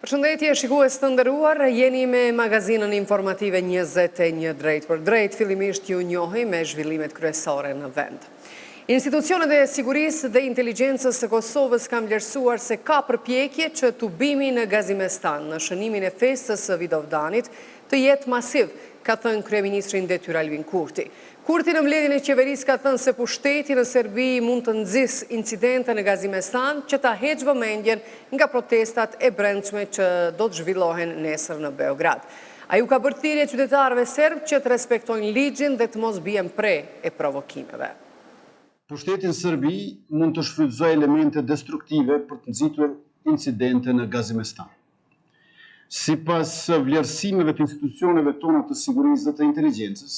Përshëndetje shikues të nderuar, jeni me magazinën informative 21 drejt për drejt, fillimisht ju njohi me zhvillimet kryesore në vend. Institucionet e sigurisë dhe inteligjencës së Kosovës kanë vlerësuar se ka përpjekje që tubimi në Gazimestan në shënimin e festës së Vidovdanit të jetë masiv, ka thënë kryeministri në detyrë Albin Kurti. Kurti në mbledhjen e qeverisë ka thënë se pushteti në Serbi mund të nxjisë incidente në Gazimestan që ta heqë vëmendjen nga protestat e brendshme që do të zhvillohen nesër në Beograd. Ai u ka bërë thirrje qytetarëve serb që të respektojnë ligjin dhe të mos bien pre e provokimeve. Pushteti në Serbi mund të shfrytëzojë elemente destruktive për të nxitur incidente në Gazimestan. Sipas vlerësimeve të institucioneve tona të sigurisë dhe të inteligjencës,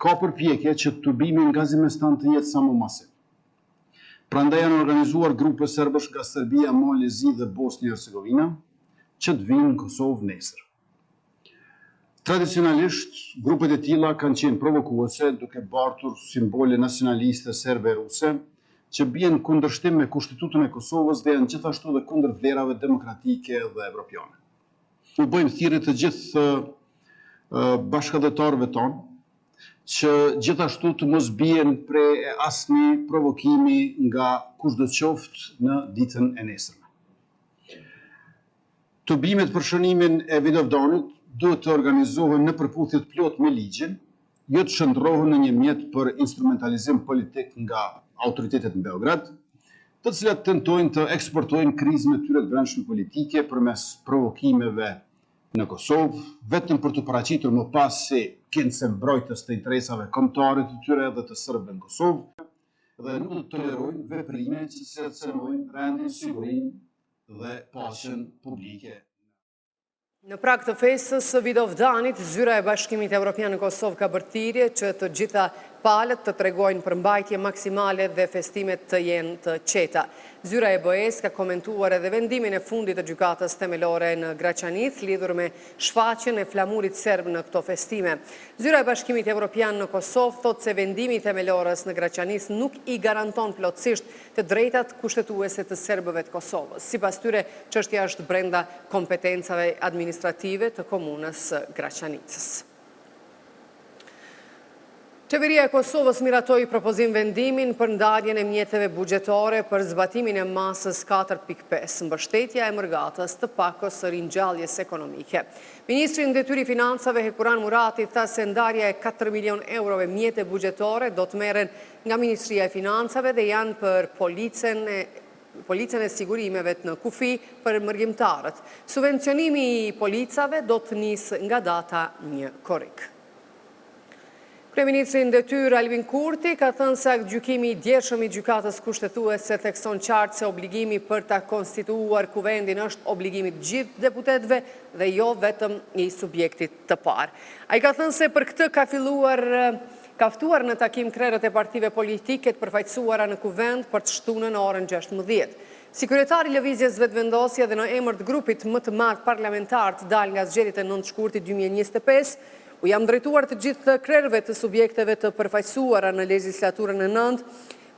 ka përpjekje që tubimi në Gazimestan të jetë sa më masiv. Prandaj janë organizuar grupe serbësh nga Serbia, Malezi dhe Bosnia Hercegovina që të vinë në Kosovë nesër. Tradicionalisht, grupet e tilla kanë qenë provokuese duke bartur simbole nacionaliste serbe e ruse që bien kundërshtim me Kushtetutën e Kosovës dhe janë gjithashtu dhe kundër vlerave demokratike dhe evropiane. U bëjmë thirrje të gjithë bashkëdhetarëve tonë që gjithashtu të mos bien pre asnjë provokimi nga kushdo qoftë në ditën e nesërme. Tubimet për shënimin e Vidovdanit duhet të organizohen në përputhje të plotë me ligjin, jo të shndrohen në një mjet për instrumentalizim politik nga autoritetet në Beograd, të cilat tentojnë të eksportojnë krizën e tyre të brendshme politike përmes provokimeve në Kosovë, vetëm për të paraqitur më pas si këndse mbrojtës të interesave kombëtare të tyre dhe të serbëve në Kosovë, dhe nuk do të tolerojnë veprime që cercenojnë rendin, sigurinë dhe paqen publike. Në prag të festës së Vidovdanit, Zyra e Bashkimit Evropian në Kosovë ka bërë thirrje që të gjitha palët të tregojnë përmbajtje maksimale dhe festimet të jenë të qeta. Zyra e BE-s ka komentuar edhe vendimin e fundit të gjykatës themelore në Graçanic lidhur me shfaqjen e flamurit serb në këto festime. Zyra e Bashkimit Evropian në Kosovë thotë se vendimi i themelores në Graçanic nuk i garanton plotësisht të drejtat kushtetuese të serbëve të Kosovës. Sipas tyre, çështja është brenda kompetencave administrative të komunës së Graçanicës. Qeveria e Kosovës miratoi propozim vendimin për ndarjen e mjeteve buxhetore për zbatimin e masës 4.5, mbështetja e mërgatës të pakos së ringjalljes ekonomike. Ministri në detyrë i financave Hekuran Murati tha se ndarja e 4 milion eurove mjete buxhetore do të merren nga Ministria e Financave dhe janë për policën e sigurimeve në kufi për mërgjimtarët. Subvencionimi i policave do të nisë nga data 1 korrik. Kryeministri në detyrë Albin Kurti ka thënë se gjykimi i djeshëm i gjykatës kushtetuese thekson qartë se obligimi për ta konstituuar kuvendin është obligimi të gjithë deputetëve dhe jo vetëm i subjektit të parë. Ai ka thënë se për këtë ka ftuar në takim krerët e partive politike të përfaqësuara në kuvend për të shtunën në orën 16. Si kryetari i lëvizjes Vetëvendosja dhe në emër të grupit më të madh parlamentar të dalë nga zgjedhjet e 9 shkurtit 2025, u jam drejtuar të gjithë krerëve të subjekteve të përfaqësuara në legjislaturën e 9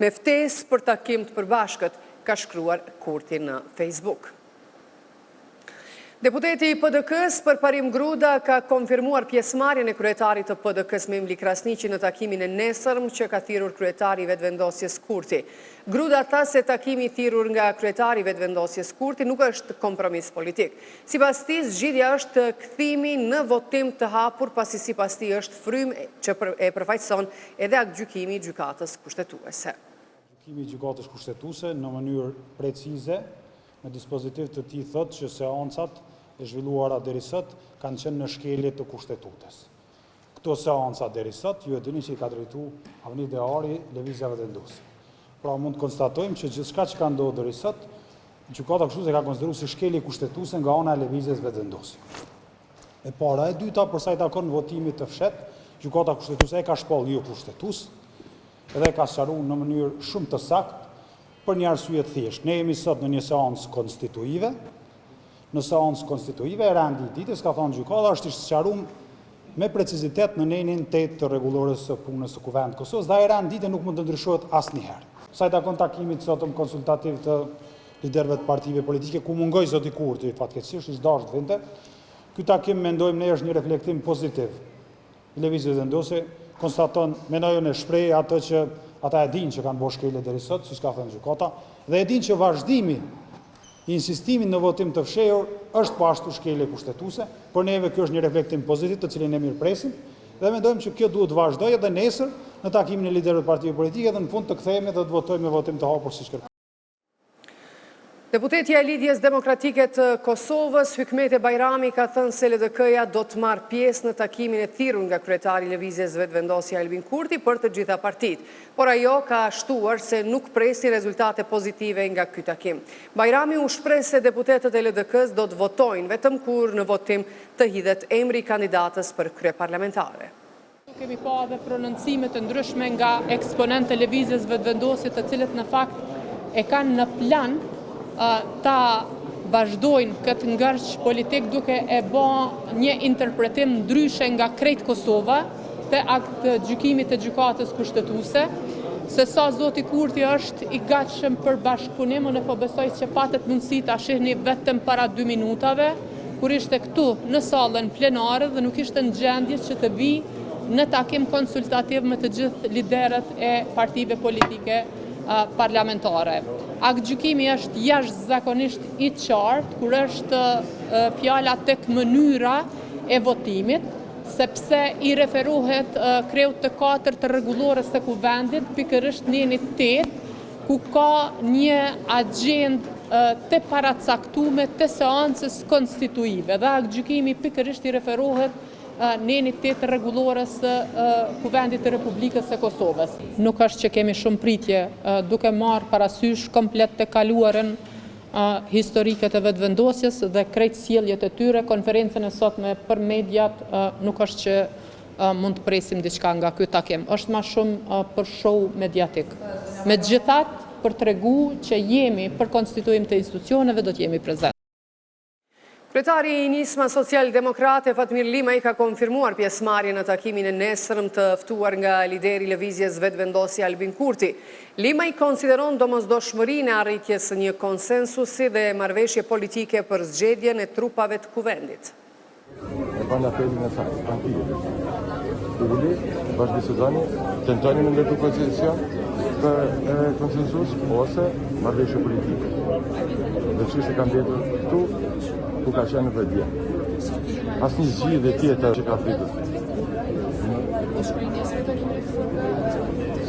me ftesë për takim të përbashkët, ka shkruar Kurti në Facebook. Deputeti i PDK-s Përparim Gruda ka konfirmuar pjesëmarrjen e kryetarit të PDK-s Memli Krasniqi në takimin e nesërm që ka thirrur kryetari i Vetëvendosjes Kurti. Gruda tha se takimi i thirrur nga kryetari i Vetëvendosjes Kurti nuk është kompromis politik. Sipas tij, zgjidhja është kthimi në votim të hapur pasi sipas tij është frymë që e përfaqëson edhe aktgjykimi i gjykatës kushtetuese. Gjykimi i gjykatës kushtetuese në mënyrë precize në dispozitiv të tij thotë që seancat e zhvilluara deri sot kanë qenë në shkelje të kushtetutës. Këto seanca deri sot, ju e dini që i ka drejtuar Avni Deari lëvizjeve vendosje. Pra mund të konstatojmë që gjithçka që ka ndodhur deri sot, gjykata kushtetuese ka konsideruar si shkelje kushtetuese nga ana e lëvizjes vendosje. E para, e dyta, për sa i takon votimit të fshet, gjykata kushtetuese e ka shpall jo kushtetues, edhe e ka sqaruar në mënyrë shumë të saktë për një arsye të thjeshtë. Ne jemi sot në një seancë konstituive. Në seancë konstituive e rendi i ditës ka thënë gjykata është sqaruar me precizitet në nenin 8 të rregullores së punës së Kuvendit të Kosovës dhe ai rendi i ditës nuk mund të ndryshohet asnjëherë. Sa i takon takimit sotëm konsultativ të liderëve të partive politike, ku mungoj zoti Kurti, fatkeqësisht, ishtë dashtë vinte. Ky takim mendojmë ne është një reflektim pozitiv. Lëvizjes vendose konstaton, menojën e shpreh ato që ata e dinë që kanë bërë shkelje deri sot, siç ka thënë gjykata, dhe e dinë që vazhdimi i insistimin në votim të fshehur është po ashtu shkelje kushtetuese, por neve ky është një reflektim pozitiv të cilin ne mirëpresim dhe mendojmë që kjo duhet të vazhdojë edhe nesër në takimin e liderëve të partive politike dhe në fund të kthehemi dhe të votojmë me votim të hapur siç kërkon. Deputetja e Lidhjes Demokratike të Kosovës, Hykmete Bajrami, ka thënë se LDK-ja do të marrë pjesë në takimin e thirrur nga kryetari i Lëvizjes Vetëvendosja Albin Kurti për të gjitha partitë, por ajo ka shtuar se nuk presi rezultate pozitive nga ky takim. Bajrami u shpreh se deputetët e LDK-s do të votojnë vetëm kur në votim të hidhet emri i kandidatës për kryeparlamentare. Kemi pa edhe prononcime të ndryshme nga eksponentë të Lëvizjes Vetëvendosje, të cilët në fakt e kanë në plan ta vazhdojnë këtë ngërç politik duke e bë një interpretim ndryshe nga krejt Kosova të akt gjykimit të gjykatës kushtetuese, se sa zoti Kurti është i gatshëm për bashkëpunim, unë po besoj që patet mundësi ta shihni vetëm para 2 minutave, kur ishte këtu në sallën plenare dhe nuk ishte në gjendje që të vi në takim konsultativ me të gjithë liderët e partive politike parlamentare. Akt gjykimi është jashtëzakonisht i qartë kur është fjala tek mënyra e votimit, sepse i referohet kreut të 4 të rregullores të kuvendit, pikërisht në 8, ku ka një agjendë të paracaktume të seancës konstituive dhe akt gjykimi pikërisht i referohet në 8 rregullores të Kuvendit të Republikës së Kosovës. Nuk është që kemi shumë pritje duke marrë parasysh komplet të kaluarën historike të vetëvendosjes dhe krejt sjelljet e tyre, konferencën e sotme për mediat nuk është që mund të presim diçka nga ky takim. Është më shumë për show mediatik. Megjithatë, për tregu që jemi për konstituim të institucioneve do të jemi prezent. Kryetari i Nisma Social-Demokrate Fatmir Limaj ka konfirmuar pjesëmarrjen në takimin e nesërm të ftuar nga lideri i Lëvizjes Vetëvendosja Albin Kurti. Limaj konsideron domosdoshmërinë e arritjes së një konsensusi dhe marrëveshje politike për zgjedhjen e trupave të kuvendit. E bën apelin e saj, tranquilli. Uli, bashkëdiskutojmë, tentojmë në ndërtu konsensus për konsensus ose marrëveshje politike. Dhe çështë kanë mbetur këtu ku ka qenë për dje. Asnjë zgjidhje tjetër që ka pritur.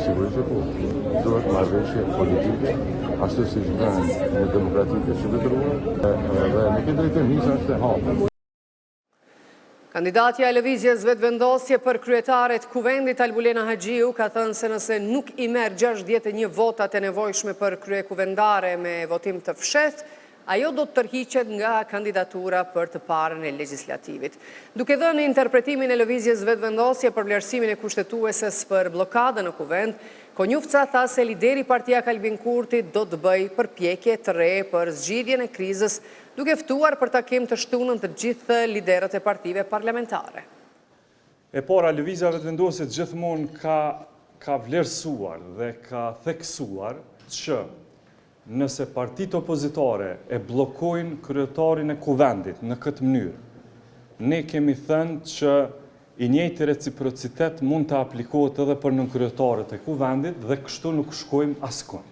Sigurisht që po. Duhet marrëveshje politike, ashtu siç bën në demokratikë që vetëruar, dhe në këtë drejtim nisa është e hapur. Kandidatja e Lëvizjes Vetëvendosje për kryetare të kuvendit Albulena Haxhiu ka thënë se nëse nuk i merr 61 votat e nevojshme për kryekuvendare me votim të fshehtë, ajo do të tërhiqet nga kandidatura për të parën e legjislativit. Duke dhënë interpretimin e Lëvizjes Vetëvendosje për vlerësimin e kushtetueses për blokadën në kuvend, Konjufca tha se lideri partijak Albin Kurti do të bëj përpjekje të re për zgjidhjen e krizës, duke ftuar për takim të shtunën të gjithë liderët e partive parlamentare. E para, Lëvizja Vetëvendosje gjithmonë ka vlerësuar dhe ka theksuar që nëse partitë opozitare e blokojnë kryetarin e kuvendit në këtë mënyrë, ne kemi thënë që i njëjti reciprocitet mund të aplikohet edhe për nënkryetaret e kuvendit dhe kështu nuk shkojmë askund.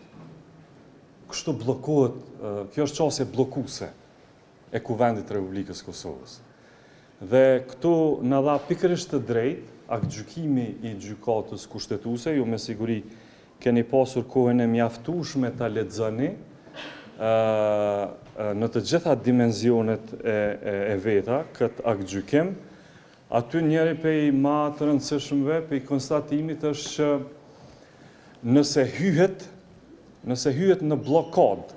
Kështu bllokohet, kjo është çështje bllokuese e kuvendit të Republikës Kosovës. Dhe këtu na dha pikërisht të drejtë aktgjykimi i gjykatës kushtetuese, ju me siguri keni pasur kohën e mjaftueshme ta lexoni në të gjitha dimenzionet e veta këtë aktgjykim. Aty njëri prej më të rëndësishmëve prej konstatimit është që nëse hyhet në blokad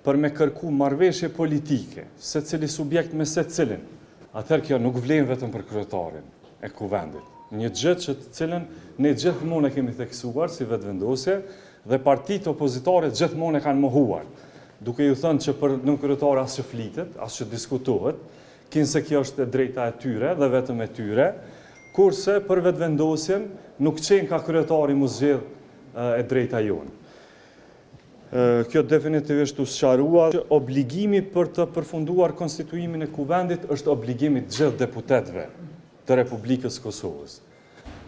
për me kërku marrëveshje politike, secili subjekt me secilin, atëherë kjo nuk vlen vetëm për kryetarin e kuvendit. Një gjë që të cilën ne gjithmonë e kemi theksuar si vetëvendosje dhe partitë opozitare gjithmonë e kanë mohuar, duke ju thënë që për nënkryetare as që flitet, as që diskutohet, kinse kjo është e drejta e tyre dhe vetëm e tyre, kurse për vetëvendosjen nuk qenë ka kryetari mu zgjedh e drejta jonë. Kjo definitivisht u sqarua që obligimi për të përfunduar konstituimin e kuvendit është obligimi të gjithë deputetëve të Republikës Kosovës.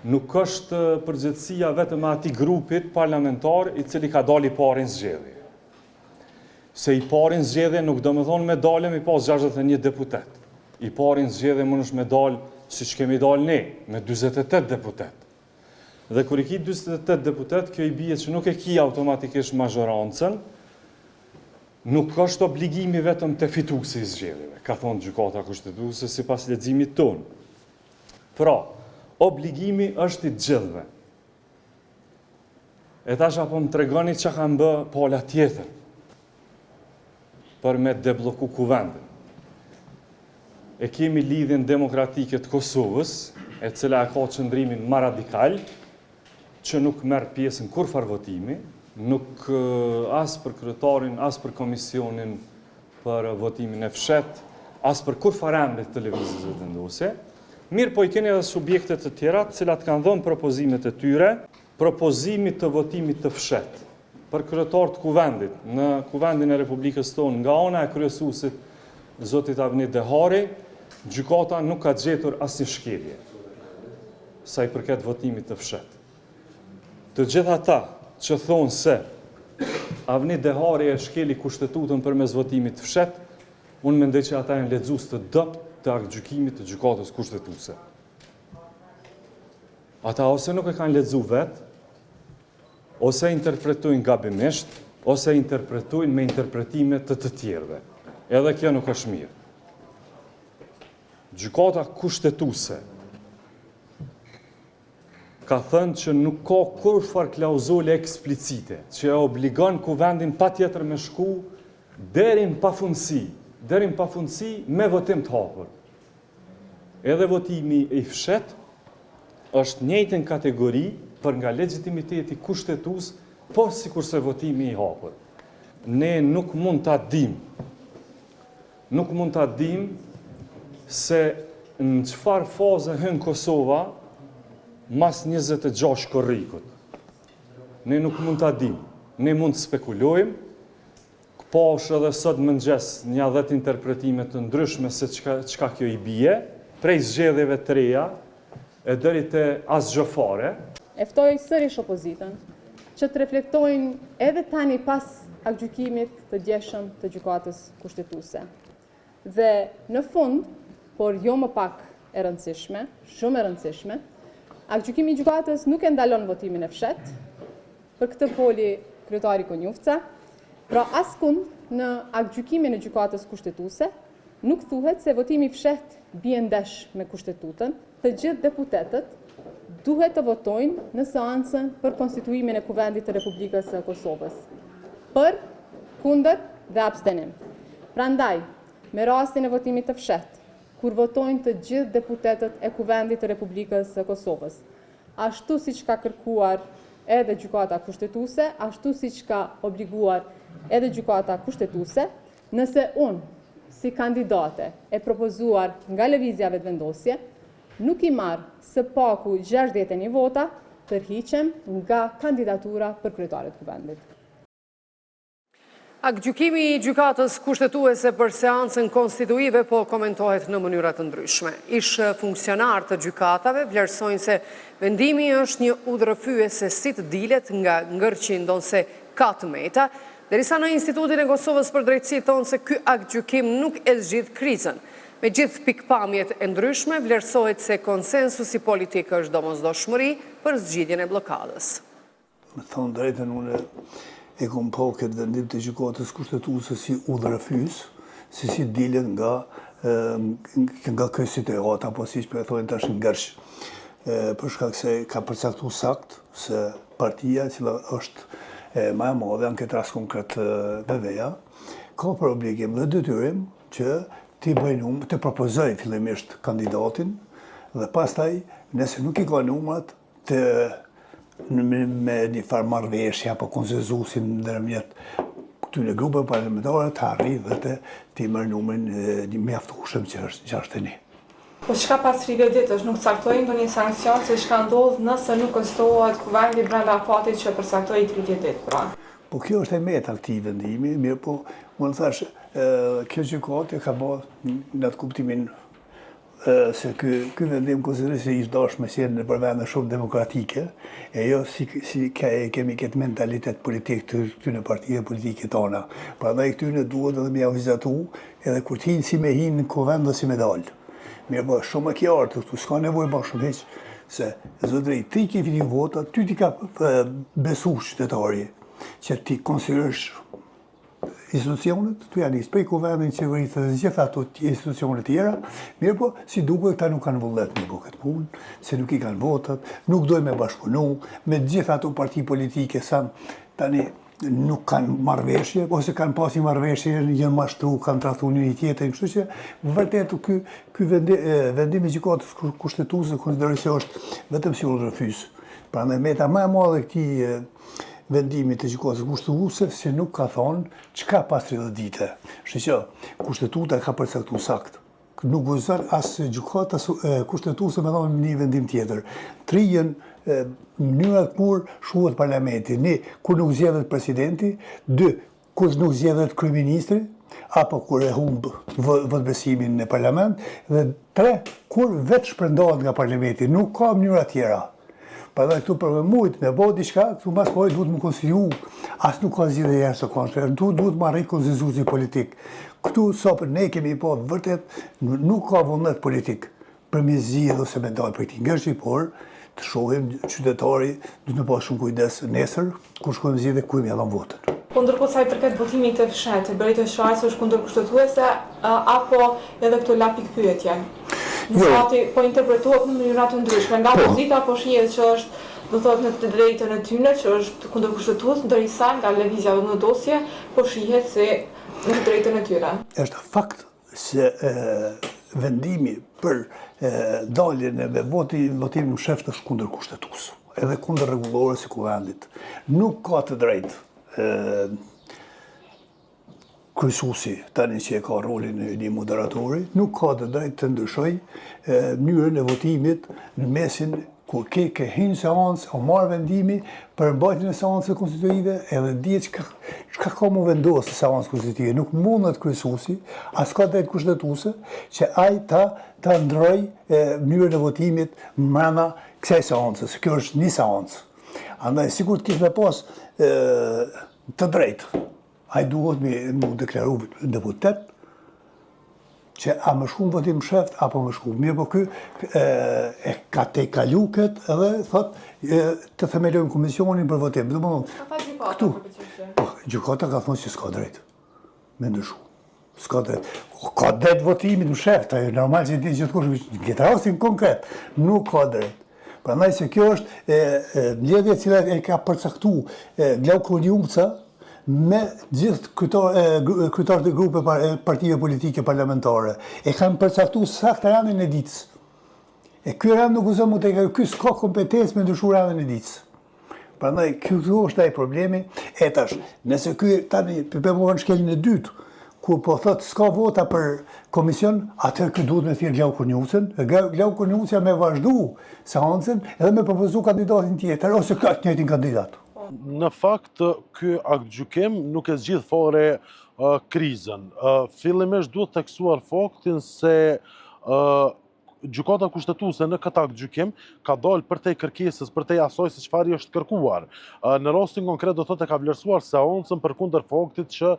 Nuk është përgjegjësia vetëm e atij grupit parlamentar i cili ka dalë i pari në zgjedhje. Se i pari në zgjedhje nuk do më thonë me dalëm i pas 61 deputet. I pari në zgjedhje mund është me dalë si që kemi dalë ne, me 28 deputet. Dhe kur i ki 28 deputet, kjo i bie që nuk e ki automatikisht mazhorancën, nuk është obligimi vetëm të fituesi i zgjedhjeve, ka thonë gjykata kushtetuese sipas leximit tonë. Pra, obligimi është i gjithëve. E tash apo më tregoni çka kanë bë pala tjetër për me debloku kuvendin. E kemi lidhjen demokratike të Kosovës, e cila e ka qëndrimin më radikal, që nuk merr pjesë në kurfar votimi, nuk as për kryetarin, as për komisionin për votimin e fshet, as për kurfar ende të lëvizjes vetëvendosje. Mirë, po i keni edhe subjekte të tjera, të cilat kanë dhënë propozimet e tyre, propozimit të votimit të fshet për kryetar të kuvendit në kuvendin e Republikës tonë nga ana e kryesuesit zotit Avni Dehari, gjykata nuk ka gjetur asnjë shkelje sa i përket votimit të fshet. Të gjitha ata që thonë se Avni Dehari e shkeli kushtetutën përmes votimit të fshet, unë mendoj që ata janë lexues të dobët të aktgjykimit të gjykatës kushtetuese. Ata ose nuk e kanë lexuar vetë, ose interpretojnë gabimisht, ose interpretojnë me interpretime të tjerëve. Edhe kjo nuk është mirë. Gjykata kushtetuese ka thënë që nuk ka kurfar klauzule eksplicite që e obligon kuvendin patjetër me shku deri në pafundësi me votim të hapur. Edhe votimi i fshet është njëjtën kategori për nga legitimiteti kushtetues, por sikurse votimi i hapur. Ne nuk mund ta dim se në çfarë faze hyn Kosova mas 26 korrikut. Ne nuk mund ta dim. Ne mund të spekulojmë, po është edhe sot mëngjes një 10 interpretime të ndryshme se çka kjo i bie, prej zgjedhjeve të reja e deri te asgjë fare. E ftoj sërish opozitën që të reflektojnë edhe tani pas aktgjykimit të djeshëm të gjykatës kushtetuese. Dhe në fund, por jo më pak e rëndësishme, shumë e rëndësishme, aktgjykimi i gjykatës nuk e ndalon votimin e fshet, për këtë foli kryetari Konjufca, pra askund në aktgjykimin e gjykatës kushtetuese nuk thuhet se votimi i fshet bie ndesh me kushtetutën, të gjithë deputetët duhet të votojnë në seancën për konstituimin e kuvendit të Republikës së Kosovës. Për, kundër dhe abstenim. Prandaj, me rastin e votimit të fshet, kur votojnë të gjithë deputetët e kuvendit të Republikës së Kosovës, ashtu siç ka kërkuar edhe gjykata kushtetuese, ashtu siç ka obliguar edhe gjykata kushtetuese, nëse unë, si kandidate e propozuar nga lëvizja vetëvendosje, nuk i marr së paku 61 vota, tërhiqem nga kandidatura për kryetarin e kuvendit. Aktgjykimi i gjykatës kushtetuese për seancën konstituive po komentohet në mënyra të ndryshme. Ish funksionar të gjykatave vlerësojnë se vendimi është një udhërrëfyes se si të dilet nga ngërçi ndonse ka të meta, derisa në Institutin e Kosovës për Drejtësi thonë se ky aktgjykim nuk e zgjidh krizën. Me gjithë pikpamjet e ndryshme, vlerësohet se konsensusi politik është domosdoshmëri për zgjidhjen e blokadës. Me thonë drejtën, unë e kom po këtë vendim të gjykatës kushtetuese si udhërrëfyes, si dilet nga kjo situatë, apo siç po e thonë tash ngërç. Për shkak se ka përcaktuar sakt se partia e cila është më e madhe në këtë rast konkret BV-ja, ka për obligim dhe detyrim që të propozoj fillimisht kandidatin dhe pastaj, nëse nuk i ka numrat, me një farë marrëveshje apo konsensusin ndërmjet këtyre grupeve parlamentare të arrijë dhe të marrë numrin një mjaftueshëm që është 61. Po çka pas 30 ditësh nuk caktoi ndonjë sankcion se çka ndodh nëse nuk konstituohet kuvendi brenda afatit që përcaktoi 30 ditë pra? Po kjo është e meta këtij vendimi, mirë po, unë thash, kjo gjykatë ka bërë në atë kuptimin se ky vendim konsiderohet se ishte dashur me sjellë në vende shumë demokratike, e jo si kemi këtë mentalitet politik të këtyre partive politike tona. Prandaj këtyre duhet edhe me avizatu, edhe kur të hinë si me hinë në kuvend dhe si me dalë. Mirë po, shumë e qartë këtu, s'ka nevojë bashkë shumë heq, se zotëri, ti ke fitim vota, ty ti ka besu qytetari, që ti konsiderosh institucionet, tu janë prej kuvendit, qeverisë dhe gjitha ato institucionet tjera, mirë po, si duke këta nuk kanë vullnet me bëhet punë, se nuk i kanë votat, nuk dojnë me bashkëpunu, me gjitha ato parti politike sa tani nuk kanë marrëveshje, ose kanë pasi marrëveshje, janë mashtru, kanë trahtu një tjetër, kështu që vërtet ky vendim i gjykatës kushtetuese konsiderohet se është vetëm si ulërrëfys. Prandaj meta më e madhe e këtij vendimit të gjykatës kushtetuese se nuk ka thonë çka pas 30 dite. Kështu që kushtetuta ka përcaktuar saktë. Nuk gëzon as gjykata kushtetuese me thonë një vendim tjetër. Trijën mënyrat kur shuhet parlamenti. Një, kur nuk zgjedhet presidenti, 2, kur nuk zgjedhet kryeministri, apo kur e humb votbesimin në parlament, dhe 3, kur vetë shpërndahet nga parlamenti. Nuk ka mënyra tjera. Prandaj këtu për me mujt, me bëu diçka, këtu mas pojë duhet më konsilju, as nuk ka zgjidhje jashtëzakonshme, këtu duhet më arrit konsenzusi politik. Këtu sopër ne kemi po vërtet nuk ka vullnet politik për me zgjidhje ose me dalë për këtij ngërshi, por të shohim qytetari duhet të pas shumë kujdes nesër kur shkojmë zgjidhje ku i dham votën. Po ndërkohë sa i përket votimit të fshehtë, bëri të shajsë është kundër kushtetuese apo edhe këto la pikpyetje? Mësati po interpretohet në mënyra të ndryshme, nga opozita po shihet që është, do thotë, në të drejtën e tyre që është kundër kushtetues, ndërsa nga lëvizja në dosje po shihet se në të drejtën e tyre. Është fakt se vendimi për daljen e votimin fshehtë është kundër kushtetues, edhe kundër rregullores së kuvendit. Nuk ka të drejtë kryesuesi tani që e ka rolin e një moderatori, nuk ka të drejtë të ndryshoj mënyrën e votimit në mesin kur ke hinë seancë o marrë vendimi për mbajtjen e seancës konstitutive, edhe dihet çka ka më vendosë seancë konstitutive. Nuk mundet kryesuesi, as ka drejt kushtetuese që ai ta ndroj mënyrën e votimit brenda kësaj seancës. Kjo është një seancë. Andaj sikur të kishte pas të drejtë, ai duhet me deklaru deputet që a më shku në votim fshehtë apo më shku. Mirë po ky e ka te kalu këtë edhe thot të themelojmë komisionin për votim. Këtu, gjykata ka thonë që s'ka drejt me ndryshu. S'ka drejt. Ka drejt votimit në fshehtë, normal që ti gjithkush në këtë rastin konkret, nuk ka drejt. Prandaj se kjo është mbledhja e cila e ka përcaktuar Glauku Njumca me gjithë kryetarët e grupe partive politike parlamentare. E kanë përcaktuar saktë radhën e ditës. E ky radhë nuk gëzon më tek ky s'ka kompetencë me ndryshuar radhën e ditës. Prandaj këtu është ai problemi. E tash, nëse ky tani përbëmon shkeljen e dytë, kur po thot s'ka vota për komision, atëherë ky duhet me thirr Glauku Njumcën, Glauku Njumca me vazhdu seancën edhe me propozu kandidatin tjetër ose ka të njëjtin kandidat. Në fakt, ky aktgjykim nuk e zgjidh fare krizën. Fillimisht duhet theksuar faktin se gjykata kushtetuese në këtë aktgjykim ka dalë përtej kërkesës, përtej asaj se çfarë është kërkuar. Në rastin konkret do thotë ka vlerësuar seancën përkundër faktit që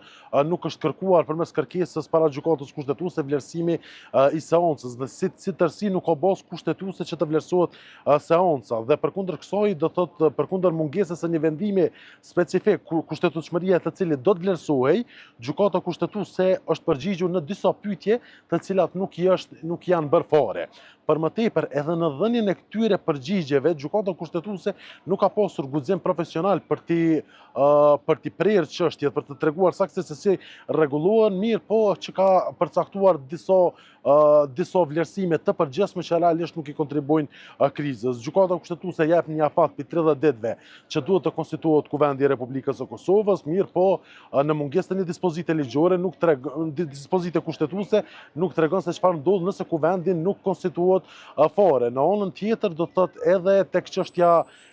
nuk është kërkuar përmes kërkesës para gjykatës kushtetuese vlerësimi i seancës dhe si tërësi nuk ka bazë kushtetuese që të vlerësohet seanca dhe përkundër kësaj do thotë përkundër mungesës së një vendimi specifik kushtetueshmëria të cilit do të vlerësohej, gjykata kushtetuese është përgjigjur në disa pyetje të cilat nuk janë bërë fare. Për më tepër, edhe në dhënien e këtyre përgjigjeve, gjykata kushtetuese nuk ka pasur guxim profesional për t'i prerë çështjet, për të treguar saktësisht se si rregullohen, mirë po që ka përcaktuar disa vlerësime të përgjithshme që realisht nuk i kontribuojnë krizës. Gjykata kushtetuese jep një afat për 30 ditëve që duhet të konstituohet Kuvendi i Republikës së Kosovës, mirë po në mungesë të një dispozite ligjore, dispozite kushtetuese nuk tregon se çfarë ndodh nëse Kuvendi nuk konstituohet fare. Në anën tjetër do thotë edhe tek çështja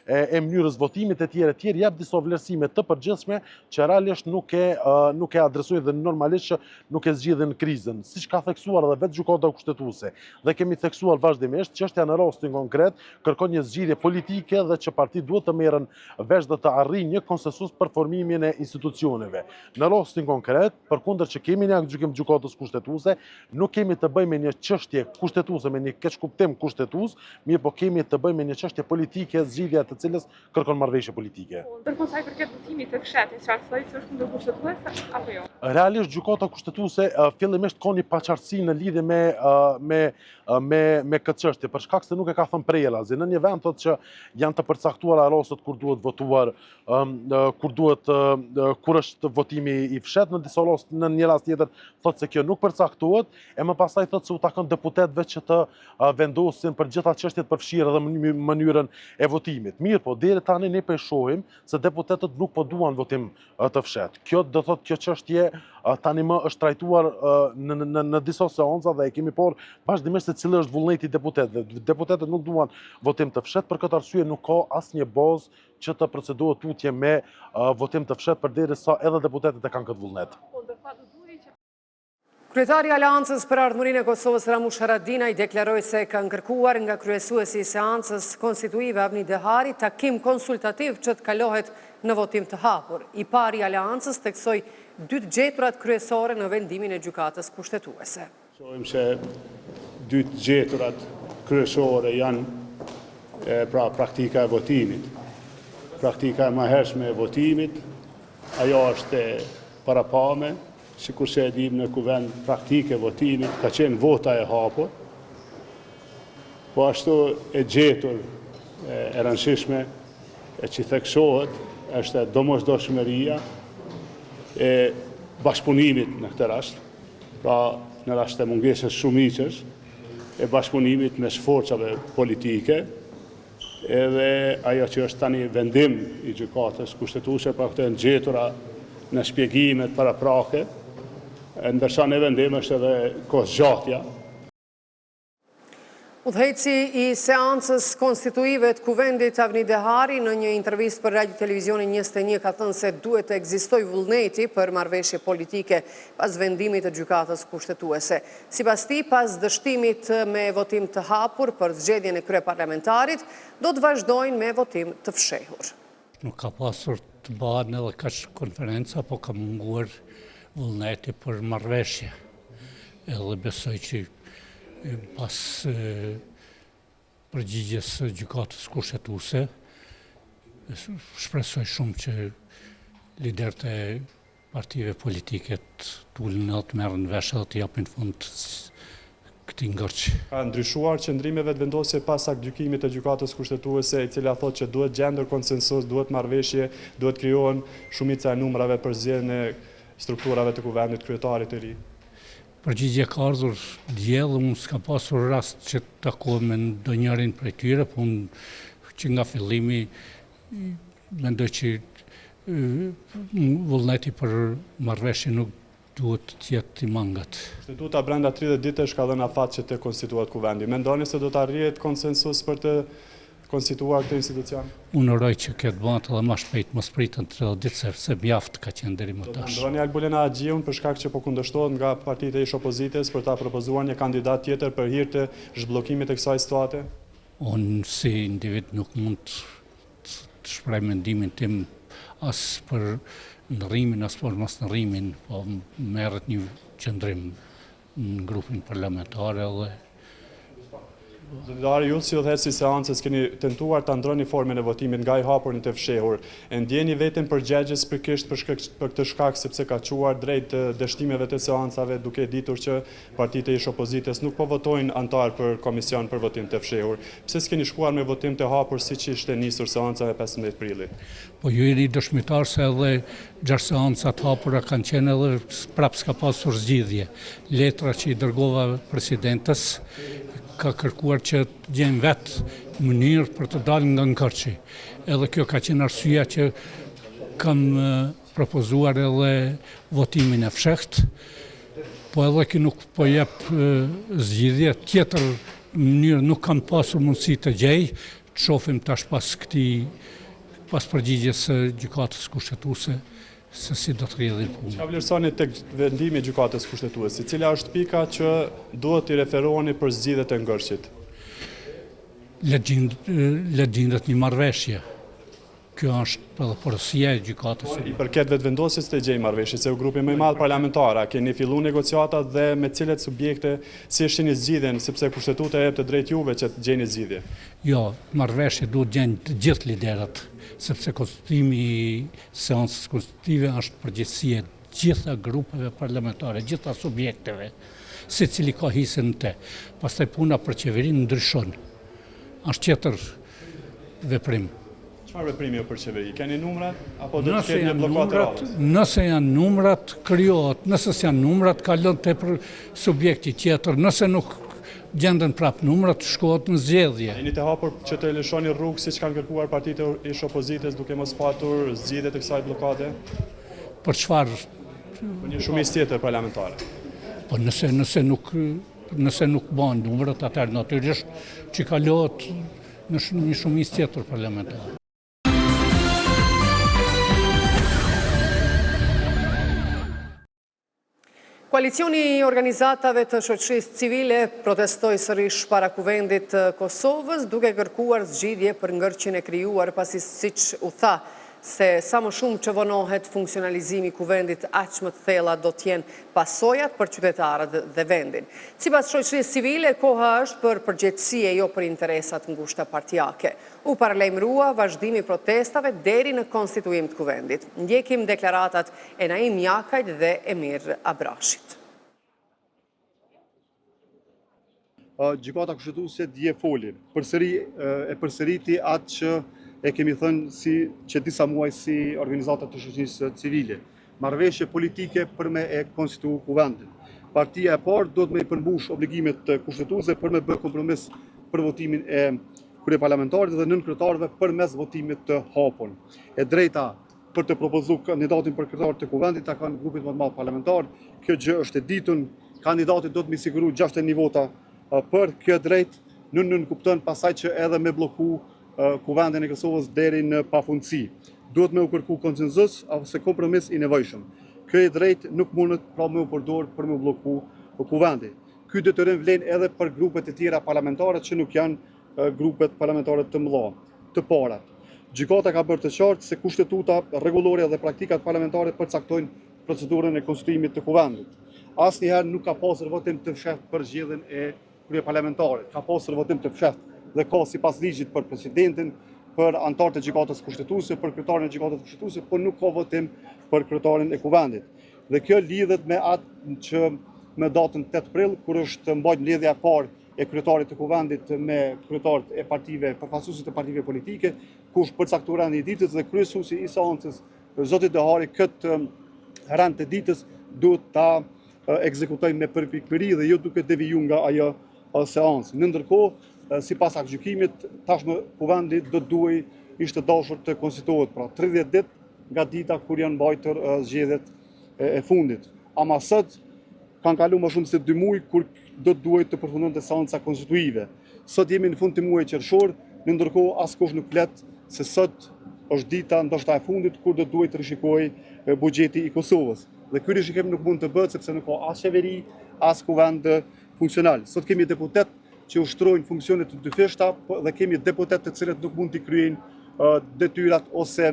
e mënyrës votimit e tjerë jep disa vlerësime të përgjithshme që realisht nuk e adresojnë dhe normalisht që nuk e zgjidhin krizën. Siç ka theksuar edhe vetë gjykata kushtetuese dhe kemi theksuar vazhdimisht, çështja në rastin konkret kërkon një zgjidhje politike dhe që partitë duhet të merren vesh dhe të arrijnë një konsensus për formimin e institucioneve. Në rastin konkret, përkundër që kemi një aktgjykim gjykatës kushtetuese, nuk kemi të bëjmë me një çështje kushtetuese, me një keqkuptim kushtetues, mirë po kemi të bëjmë me një çështje politike, zgjidhja të cilës kërkon marrëveshje politike. Ndërkohë sa i përket votimit të fshatit, çfarë thoi se është kundër kushtetuese apo jo? Realisht gjykata kushtetuese fillimisht ka një paqartësi në lidhje me këtë çështje, për shkak se nuk e ka thënë prerëzi. Në një vend thotë që janë të përcaktuara rastet kur duhet votuar, kur është votimi i fshet, në një rast tjetër thotë se kjo nuk përcaktohet, e më pastaj thotë se u takon deputetëve që të vendosin për gjitha çështjet përfshirë dhe mënyrën e votimit. Mirë po, deri tani ne po e shohim se deputetët nuk po duan votim të fshet. Kjo do thotë kjo çështje tani më është trajtuar në disa seanca dhe e kemi por vazhdimisht se cili është vullneti i deputetëve. Deputetët nuk duan votim të fshet, për këtë arsye nuk ka asnjë bazë që të procedohet tutje me votim të fshet përderisa edhe deputetët e kanë këtë vullnet. Kryetari i Aleancës për Ardhmërinë e Kosovës Ramush Haradinaj deklaroi se kanë kërkuar nga kryesuesi i seancës konstituive Avni Dehari takim konsultativ që të kalohet në votim të hapur. I pari i Aleancës theksoi 2 gjeturat kryesore në vendimin e gjykatës kushtetuese. Shohim se 2 gjeturat kryesore janë praktika e votimit. Praktika e mëhershme e votimit, ajo është e parapame, sikur se e dim në kuvend praktike e votimit, ka qenë vota e hapur, po ashtu e gjetur e rëndësishme e që theksohet është domosdoshmëria e bashkëpunimit në këtë rast, pra në rast të mungesës shumicës, e bashkëpunimit mes forcave politike, edhe ajo që është tani vendim i gjykatës kushtetuese për këtë gjetura në shpjegimet paraprake, ndërsa në vendim është edhe kohëzgjatja. Udhëheqësi i seancës konstituive të kuvendit Avni Dehari në një intervistë për Radio Televizionin 21 ka thënë se duhet të ekzistojë vullneti për marrëveshje politike pas vendimit të gjykatës kushtetuese. Sipas tij, pas dështimit me votim të hapur për zgjedhjen e kryeparlamentarit, do të vazhdojnë me votim të fshehur. Nuk ka pasur të bëhen edhe kaq konferenca, po ka munguar vullneti për marrëveshje. Edhe besoj që pas përgjigjes së gjykatës kushtetuese, shpresoj shumë që liderët e partive politike të ulin të merren vesh edhe të japin fund këtij ngërçi. Ka ndryshuar qëndrimeve të vendosje pas aktgjykimit të gjykatës kushtetuese, i cila thotë që duhet gjendur konsensus, duhet marrëveshje, duhet krijohen shumica e numrave për zgjedhjen e strukturave të kuvendit kryetarit të ri. Përgjigje ka ardhur diell, unë s'ka pasur rast që të takohem me ndonjërin prej tyre, po unë që nga fillimi mendoj që vullneti për marrëveshje nuk duhet të jetë i mangat. Kushtetuta brenda 30 ditësh ka dhënë afat që të konstituohet kuvendi. Mendoni se do të arrihet konsensus për të konstituar këtë institucion? Unë uroj që këtë bëhet edhe më shpejt, mos pritën 30 ditë sepse mjaft ka qenë deri më tash. Do të ndroni Albulena Agjiun për shkak që po kundërshtohet nga partitë e ish opozitës për ta propozuar një kandidat tjetër për hir të zhbllokimit të kësaj situate? Unë si individ nuk mund të shpreh mendimin tim as për ndërrimin, as për mos ndërrimin, po merret një qëndrim në grupin parlamentar edhe Zyrtari, ju si udhëheqësi i seancës keni tentuar ta ndroni formën e votimit nga i hapur në të fshehur. E ndjeni veten përgjegjës për këtë shkak sepse ka çuar drejt dështimeve të seancave duke ditur që partitë e ish opozitës nuk po votojnë antar për komision për votim të fshehur. Pse s'keni shkuar me votim të hapur siç ishte nisur seanca e 15 prillit? Po ju jeni dëshmitar se edhe 6 seanca të hapura kanë qenë edhe prapë s'ka pasur zgjidhje. Letra që i dërgova presidentes ka kërkuar që të gjejmë vetë mënyrë për të dalë nga ngërçi. Edhe kjo ka qenë arsyeja që kam propozuar edhe votimin e fshehtë, po edhe që nuk po jep zgjidhje tjetër mënyrë, nuk kam pasur mundësi të gjej, të shohim tash pas përgjigjes së gjykatës kushtetuese se si do të rrjedhin punën. Çfarë vlerësoni tek vendimi i gjykatës kushtetuese? Cila është pika që duhet i referoheni për zgjidhjet e ngërshit? Le gjendet një marrëveshje. Kjo është edhe porosia e gjykatës. I përket vetëvendosjes të gjej marrëveshje, se u grupi më i madh parlamentar, keni filluar negociata dhe me cilet subjekte si është një zgjidhjen, sepse kushtetuta jep të drejtë juve që të gjeni zgjidhje. Jo, marrëveshje duhet gjenë të gjithë liderat, sepse konstituimi i seancës konstitutive është përgjegjësia e gjitha grupeve parlamentare, gjitha subjekteve, secili ka hisën te. Pastaj puna për qeverinë ndryshon. Është tjetër veprim. Çfarë veprimi jo për qeveri? Keni numrat apo do të keni një blokadë rradhës? Nëse janë numrat, krijohet. Nëse janë numrat, kalon tepër subjekti tjetër. Nëse nuk gjenden prap numrat, shkohet në zgjedhje. Jeni të hapur që të lëshoni rrugë siç kanë kërkuar partitë ish opozitës duke mos patur zgjidhje të kësaj blokade? Për çfarë? Për një shumicë tjetër parlamentare. Po nëse nuk bën numrat, atëherë natyrisht që kalohet në një shumicë tjetër parlamentare. Koalicioni i organizatave të shoqërisë civile protestoi sërish para kuvendit të Kosovës, duke kërkuar zgjidhje për ngërçin e krijuar, pasi siç u tha se sa më shumë që vonohet funksionalizimi i kuvendit, aq më të thella do të jenë pasojat për qytetarët dhe vendin. Sipas shoqërisë civile, koha është për përgjegjësi e jo për interesat ngushta partijake. U paralajmërua vazhdimi i protestave deri në konstituim të kuvendit. Ndjekim deklaratat e Naim Jakajt dhe Emir Abrashit. Gjykata kushtetuese dje foli, përsëriti atë që e kemi thënë që disa muaj si organizatat të shoqërisë civile. Marrëveshje politike për me e konstituu kuvendin. Partia e parë do të me i përmbush obligimet kushtetuese për me bërë kompromis për votimin e kryeparlamentarit dhe nënkretarëve përmes votimit të hapur. E drejta për të propozuar kandidatin për kryetar të kuvendit ta kanë grupit më të madh parlamentar. Kjo gjë është e ditun, kandidati do të më siguroj 61 vota për kjo drejt, nuk kupton pasaj që edhe me bloku kuvendin e Kosovës deri në pafundësi. Duhet me u kërku konsenzus ose kompromis i nevojshëm. Kjo e drejt nuk mundet pra me u përdor për me u bloku kuvendin. Ky detyrim vlen edhe për grupet e tjera parlamentare që nuk janë grupet parlamentare të mëdha, të parat. Gjykata ka bërë të qartë se kushtetuta, rregullorja dhe praktikat parlamentare përcaktojnë procedurën e konstituimit të kuvendit. Asnjëherë nuk ka pasur votim të fshehtë për zgjedhjen e kryeparlamentarit. Ka pasur votim të fshehtë dhe ka sipas ligjit për presidentin, për anëtarët e gjykatës kushtetuese, për kryetarin e gjykatës kushtetuese, por nuk ka votim për kryetarin e kuvendit. Dhe kjo lidhet me atë që me datën 8 prill, kur është mbajtur mbledhja e parë e kryetarit të kuvendit me kryetarët e partive, përfaqësuesit e partive politike, kush përcakton rendin e ditës dhe kryesuesi i seancës, zoti Dehari, këtë rend të ditës duhet ta ekzekutojë me përpikëri dhe jo duke devijuar nga ajo seancë. Në ndërkohë, sipas aktgjykimit, tashmë kuvendi do duhej ishte dashur të konstituohet pra 30 ditë nga dita kur janë mbajtur zgjedhjet e fundit. Ama sot kanë kaluar më shumë se 2 muaj kur do duhej të përfundonte seanca konstituive. Sot jemi në fund të muajit qershor, në ndërkohë askush nuk flet se sot është dita ndoshta e fundit kur do duhej të rishikojë buxheti i Kosovës. Dhe ky rishikim nuk mund të bëhet sepse nuk ka as qeveri, as kuvend funksional. Sot kemi deputet që ushtrojnë funksionet të dyfishta dhe kemi deputet të cilët nuk mund t'i kryejnë detyrat ose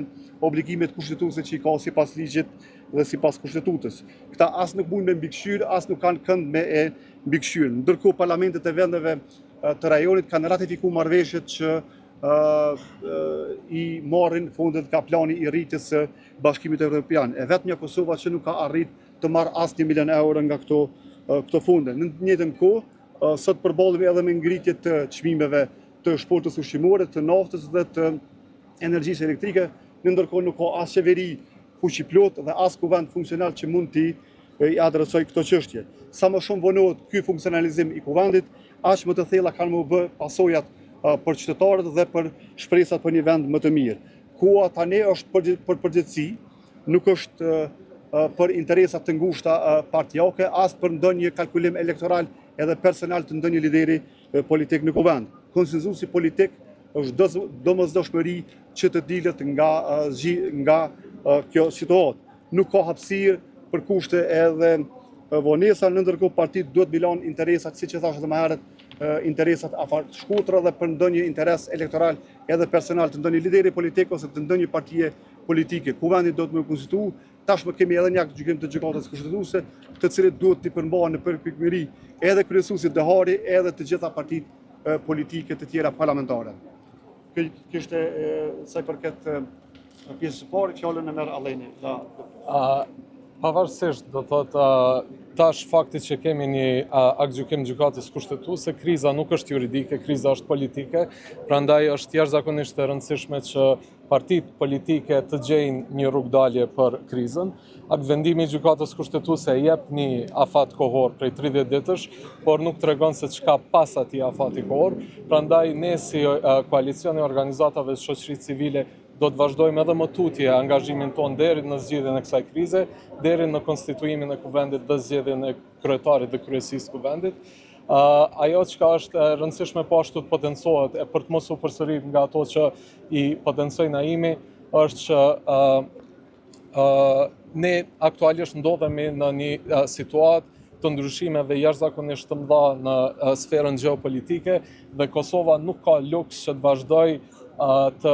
obligimet kushtetuese që i ka sipas ligjit dhe sipas kushtetutës. Këta as nuk mund me mbikëqyr, as nuk kanë kënd me e mbikëqyr. Ndërkohë parlamentet e vendeve të rajonit kanë ratifikuar marrëveshjet që i marrin fondet nga plani i rritjes së Bashkimit Evropian. E vetmja Kosova që nuk ka arrit të marrë as 1 milion euro nga këto fonde. Në të njëjtën kohë, sot përballemi edhe me ngritje të çmimeve të shportës ushqimore, të naftës dhe të energjisë elektrike, ndërkohë nuk ka as qeveri fuqiplot dhe as kuvend funksional që mund t'i adresoj këto çështje. Sa më shumë vonohet ky funksionalizim i kuvendit, aq më të thella kanë më bë pasojat për qytetarët dhe për shpresat për një vend më të mirë. Koha tani është për përgjegjësi, nuk është për interesat të ngushta partijake, as për ndonjë kalkulim elektoral edhe personal të ndonjë lideri politik në kuvend. Konsenzusi politik është domosdoshmëri që të dilet nga kjo situatë. Nuk ka hapësirë për kushte edhe vonesa, në ndërkohë partitë duhet milon interesat, siç e thash edhe më herët, interesat afar shkurtra dhe për ndonjë interes elektoral edhe personal të ndonjë lideri politik ose të ndonjë partie politike. Kuvendi do të më konstituu, tashmë kemi edhe një akt gjykim të gjykatës kushtetuese, të cilët duhet të përmbahen në përpikëri edhe kryesuesit Dehari edhe të gjitha partitë politike të tjera parlamentare. Kishte sa i përket pjesës së parë, fjalën e merr Alleni. Pavarësisht, do thotë, tash fakti që kemi një aktgjykim gjykatës kushtetuese, kriza nuk është juridike, kriza është politike, prandaj është jashtëzakonisht e rëndësishme që partitë politike të gjejnë një rrugdalje për krizën. Aktvendimi i gjykatës kushtetuese jep një afat kohor prej 30 ditësh, por nuk tregon se çka pas atij afati kohor, prandaj ne si koalicioni i organizatave të shoqërisë civile do të vazhdojmë edhe më tutje angazhimin tonë deri në zgjedhjen e kësaj krize, deri në konstituimin e kuvendit dhe zgjedhjen e kryetarit dhe kryesisë kuvendit. Ajo që është e rëndësishme po ashtu të potencohet, e për të mos u përsërit nga ato që i potencoi Naimi, është që ne aktualisht ndodhemi në një situatë të ndryshimeve jashtëzakonisht të mëdha në sferën gjeopolitike dhe Kosova nuk ka luks që të vazhdoj të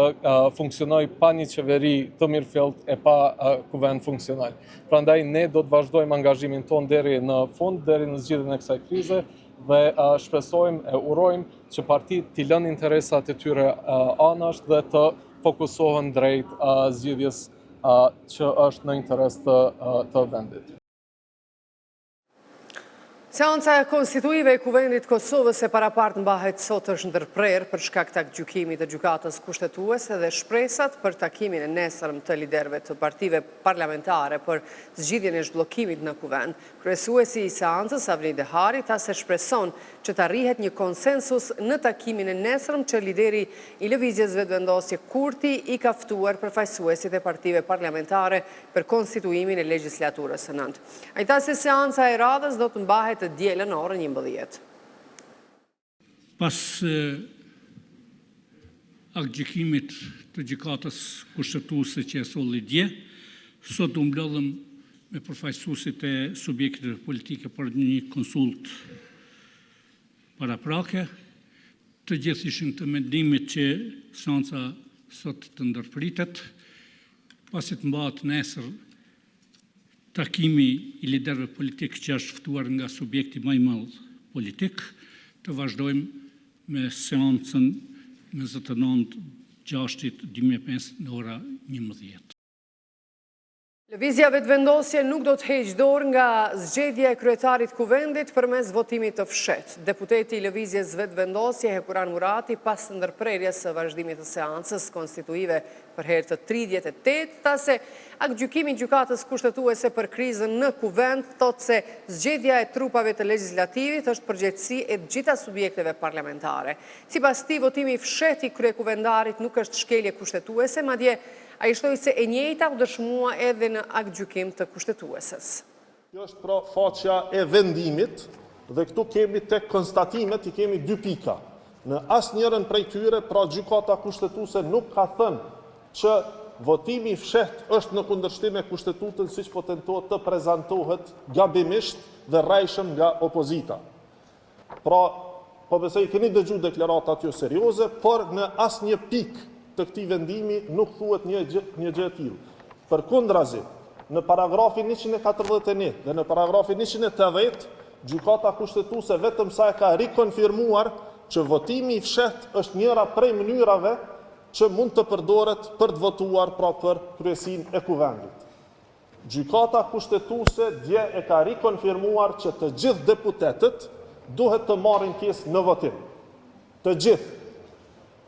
funksionoj pa një qeveri të mirëfillt e pa kuvend funksional. Prandaj ne do të vazhdojmë angazhimin ton deri në fund, deri në zgjidhjen e kësaj krize dhe shpresojmë e urojmë që partitë t'i lënë interesat e tyre anash dhe të fokusohen drejt zgjidhjes që është në interes të vendit. Seanca konstituive e Kuvendit Kosovës e parapart mbahet sot është ndërprerë për shkak të aktgjykimit të gjykatës kushtetuese dhe shpresat për takimin e nesërm të liderëve të partive parlamentare për zgjidhjen e zhbllokimit në kuvend. Kryesuesi i seancës Avni Dehari tha se shpreson që të arrihet një konsensus në takimin e nesërm që lideri i lëvizjes vetëvendosje Kurti i ka ftuar përfaqësuesit e partive parlamentare për konstituimin e legjislaturës së nëntë. Ai tha se seanca e radhës do të mbahet të dielën orën 11. Pas aktgjykimit të gjykatës kushtetuese që e solli dje, sot u mblodhëm me përfaqësuesit e subjekteve politike për një konsult paraprake. Të gjithë ishin të mendimit që seanca sot të ndërpritet, pasi të mbahet nesër takimi i liderëve politik që është ftuar nga subjekti më i madh politik, të vazhdojmë me seancën 29/6/2005 në ora 11. Lëvizja vetëvendosje nuk do të heqë dorë nga zgjedhja e kryetarit kuvendit përmes votimit të fshehtë. Deputeti i lëvizjes vetëvendosje Hekuran Murati pas ndërprerjes së vazhdimit të seancës konstituive për herë të 38, tha se aktgjykimi i gjykatës kushtetuese për krizën në kuvend thotë se zgjedhja e trupave të legjislativit është përgjegjësi e të gjitha subjekteve parlamentare. Sipas tij, votimi i fshehtë i kryekuvendarit nuk është shkelje kushtetuese, madje ai shtoi se e njëjta u dëshmua edhe në aktgjykim të kushtetuesës. Kjo është pra faqja e vendimit dhe këtu kemi tek konstatimet i kemi 2 pika. Në asnjërin prej tyre pra gjykata kushtetuese nuk ka thënë që votimi i fshehtë është në kundërshtim me kushtetutën siç po tentohet të prezantohet gabimisht dhe rrajshëm nga opozita. Pra, po besoj keni dëgjuar deklaratat jo serioze, por në asnjë pikë të këtij vendimi nuk thuhet një gjë e tillë. Përkundrazi, në paragrafin 141 dhe në paragrafin 180, gjykata kushtetuese vetëm sa e ka rikonfirmuar që votimi i fshehtë është njëra prej mënyrave që mund të përdoret për të votuar pra për kryesinë e kuvendit. Gjykata kushtetuese dje e ka rikonfirmuar që të gjithë deputetët duhet të marrin pjesë në votim. Të gjithë.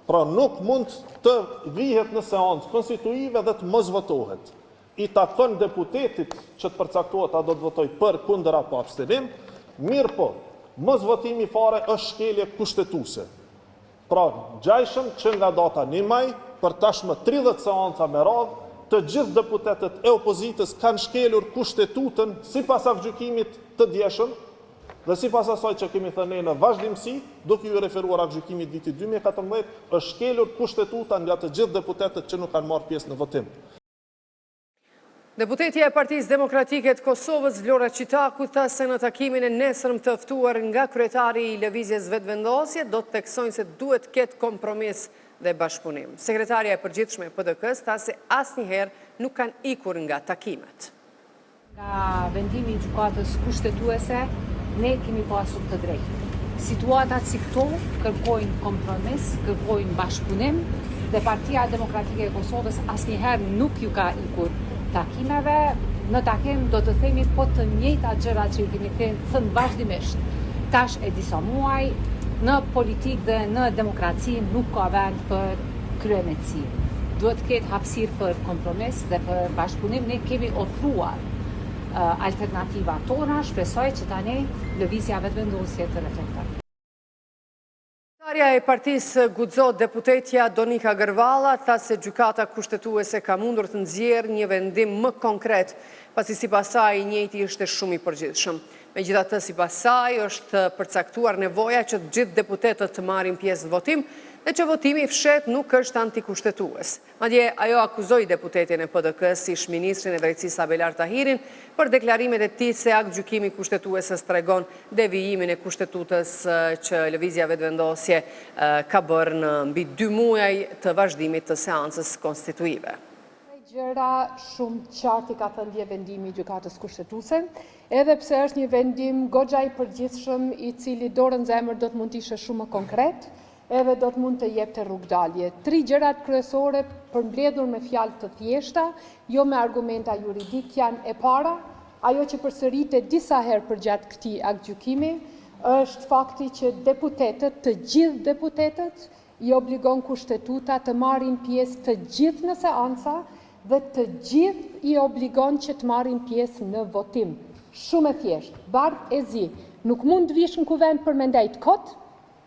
Pra nuk mund të vihet në seancë konstituive dhe të mos votohet. I takon deputetit që të përcaktohet a do të votoj për, kundër apo abstenim, mirë po, mos votimi fare është shkelje kushtetuese. Pra, gjajshëm që nga data 1 maj, për tashmë 30 seanca me radhë, të gjithë deputetët e opozitës kanë shkelur kushtetutën sipas aktgjykimit të djeshëm, Dhe sipas asaj që kemi thënë në vazhdimsi, duke ju referuar aktgjykimit vitit 2014, është shkelur kushtetuta nga të gjithë deputetët që nuk kanë marrë pjesë në votim. Deputetja e Partisë Demokratike të Kosovës, Vlora Qitaku, tha se në takimin e nesërm të ftuar nga kryetari i lëvizjes vetëvendosje, do të theksojnë se duhet ketë kompromis dhe bashkëpunim. Sekretarja e përgjithshme e PDK-s tha se asnjëherë nuk kanë ikur nga takimet. Nga vendimi i gjykatës kushtetuese, ne kemi pasur të drejtë. Situatat si këto kërkojnë kompromis, kërkojnë bashkëpunim dhe Partia Demokratike e Kosovës asnjëherë nuk ju ka ikur takimeve. Në takim do të themi po të njëjta gjëra që i kemi thënë vazhdimisht tash e disa muaj. Në politikë dhe në demokraci nuk ka vend për kryenetësi. Duhet të ketë hapësirë për kompromis dhe për bashkëpunim. Ne kemi ofruar alternativa tona, shpresoj që tani lëvizja vetëvendosje të reflektojë. Sekretarja e partisë guxon deputetja Donika Gërvalla tha se gjykata kushtetuese ka mundur të nxjerrë një vendim më konkret, pasi sipas saj i njëjti ishte shumë i përgjithshëm. Megjithatë, sipas saj është përcaktuar nevoja që të gjithë deputetët të marrin pjesë në votim dhe që votimi i fshet nuk është antikushtetues. Madje ajo akuzoi deputetin e PDK-s, ish ministrin e drejtësisë Abelar Tahirin, për deklarimet e tij se aktgjykimi kushtetues tregon devijimin e kushtetutës që lëvizja vetëvendosje ka bërë në mbi 2 muaj të vazhdimit të seancës konstituive. Gjëra shumë qartë i ka thënë dje vendimi i gjykatës kushtetuese, edhe pse është një vendim goxha i përgjithshëm i cili dorën zemër do të mund të ishte shumë më konkret, edhe do të mund të jepte rrugdalje. 3 gjërat kryesore përmbledhur me fjalë të thjeshta, jo me argumenta juridik, janë e para, ajo që përsëritet disa herë përgjatë këtij aktgjykimi, është fakti që deputetët, të gjithë deputetët, i obligon kushtetuta të marrin pjesë të gjithë në seanca dhe të gjithë i obligon që të marrin pjesë në votim. Shumë e thjeshtë, bardhë e zi. Nuk mund të vish në kuvend për me ndajt kot,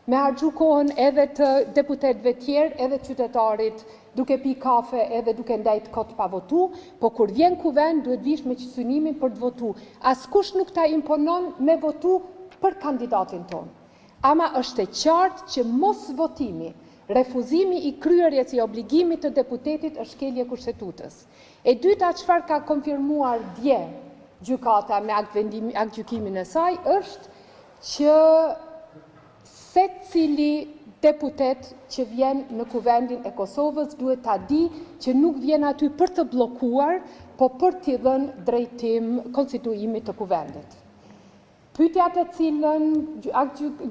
me harxhu kohën edhe të deputetëve tjerë, edhe qytetarit duke pi kafe edhe duke ndajt kot pa votu, po kur vjen kuvend duhet vish me synimin për të votu. Askush nuk ta imponon me votu për kandidatin ton. Ama është e qartë që mos votimi, refuzimi i kryerjes i obligimit të deputetit është shkelje kushtetutës. E dyta, çfarë ka konfirmuar dje gjykata me aktgjykimin e saj, është që secili deputet që vjen në kuvendin e Kosovës duhet ta di që nuk vjen aty për të bllokuar, po për t'i dhënë drejtim konstituimit të kuvendit. Pyetja të cilën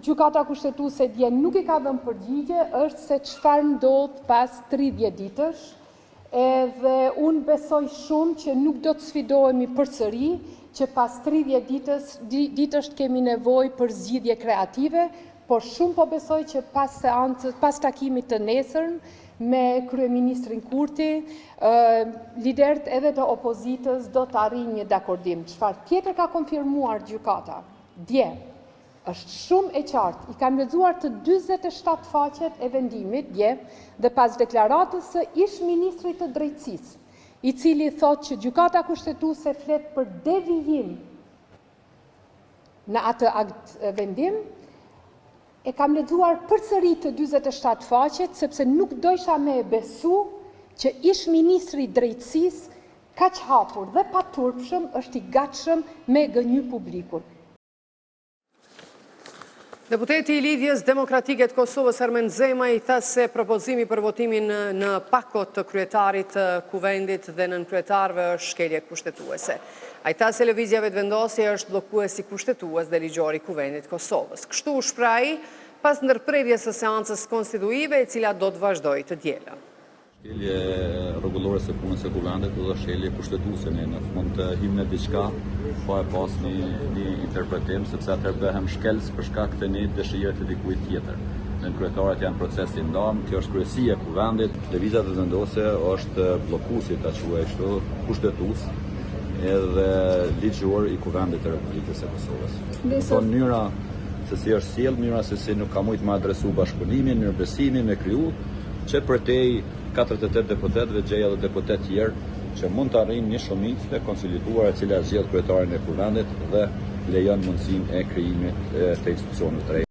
gjykata kushtetuese dje nuk i ka dhënë përgjigje është se çfarë ndodh pas 30 ditësh, edhe unë besoj shumë që nuk do të sfidohemi përsëri, që pas 30 ditësh kemi nevojë për zgjidhje kreative, por shumë po besoj që pas takimit të nesërm me kryeministrin Kurti, liderët edhe të opozitës do të arrijnë një dakordim. Çfarë tjetër ka konfirmuar gjykata dje është shumë e qartë. I kam lexuar të 47 faqet e vendimit dje dhe pas deklaratës së ish ministrit të drejtësisë, i cili thotë që gjykata kushtetuese flet për devijim në atë akt vendim, e kam lexuar përsëri të 47 faqet sepse nuk dojsha me besu që ish ministri i drejtësisë kaq hapur dhe paturpshëm është i gatshëm me gënjy publikun. Deputeti i Lidhjes Demokratike të Kosovës Ermen Zema i tha se propozimi për votimin në pakot të kryetarit të kuvendit dhe nën kryetarëve është shkelje kushtetuese. Ai tha se lëvizja vetëvendosje është bllokuesi kushtetues dhe ligjor i kuvendit të Kosovës. Kështu u shprahi pas ndërprerjes së seancës konstituive, e cila do të vazhdojë të diela. Shkelje rregullore së punës së kuvendit dhe shkelje kushtetuese, ne në fund të him në diçka pa e pas një interpretim, sepse atëherë bëhem shkelës për shkak të një dëshire të dikujt tjetër. Në kryetarët janë procesi ndarë, kjo është kryesia e kuvendit. Lëvizja vetëvendosje është bllokuesi, ta quaj kështu, kushtetues edhe ligjor i kuvendit të Republikës së Kosovës. Po mënyra se si është sjell, mënyra se si nuk ka mujt më adresu bashkëpunimin, mirëbesimin, me kriju, që përtej 48 deputetëve gjej edhe deputet tjerë që mund të arrijnë një shumicë të konsolituar e cila zgjedh kryetarin e kuvendit dhe lejon mundësinë e krijimit të institucioneve të reja.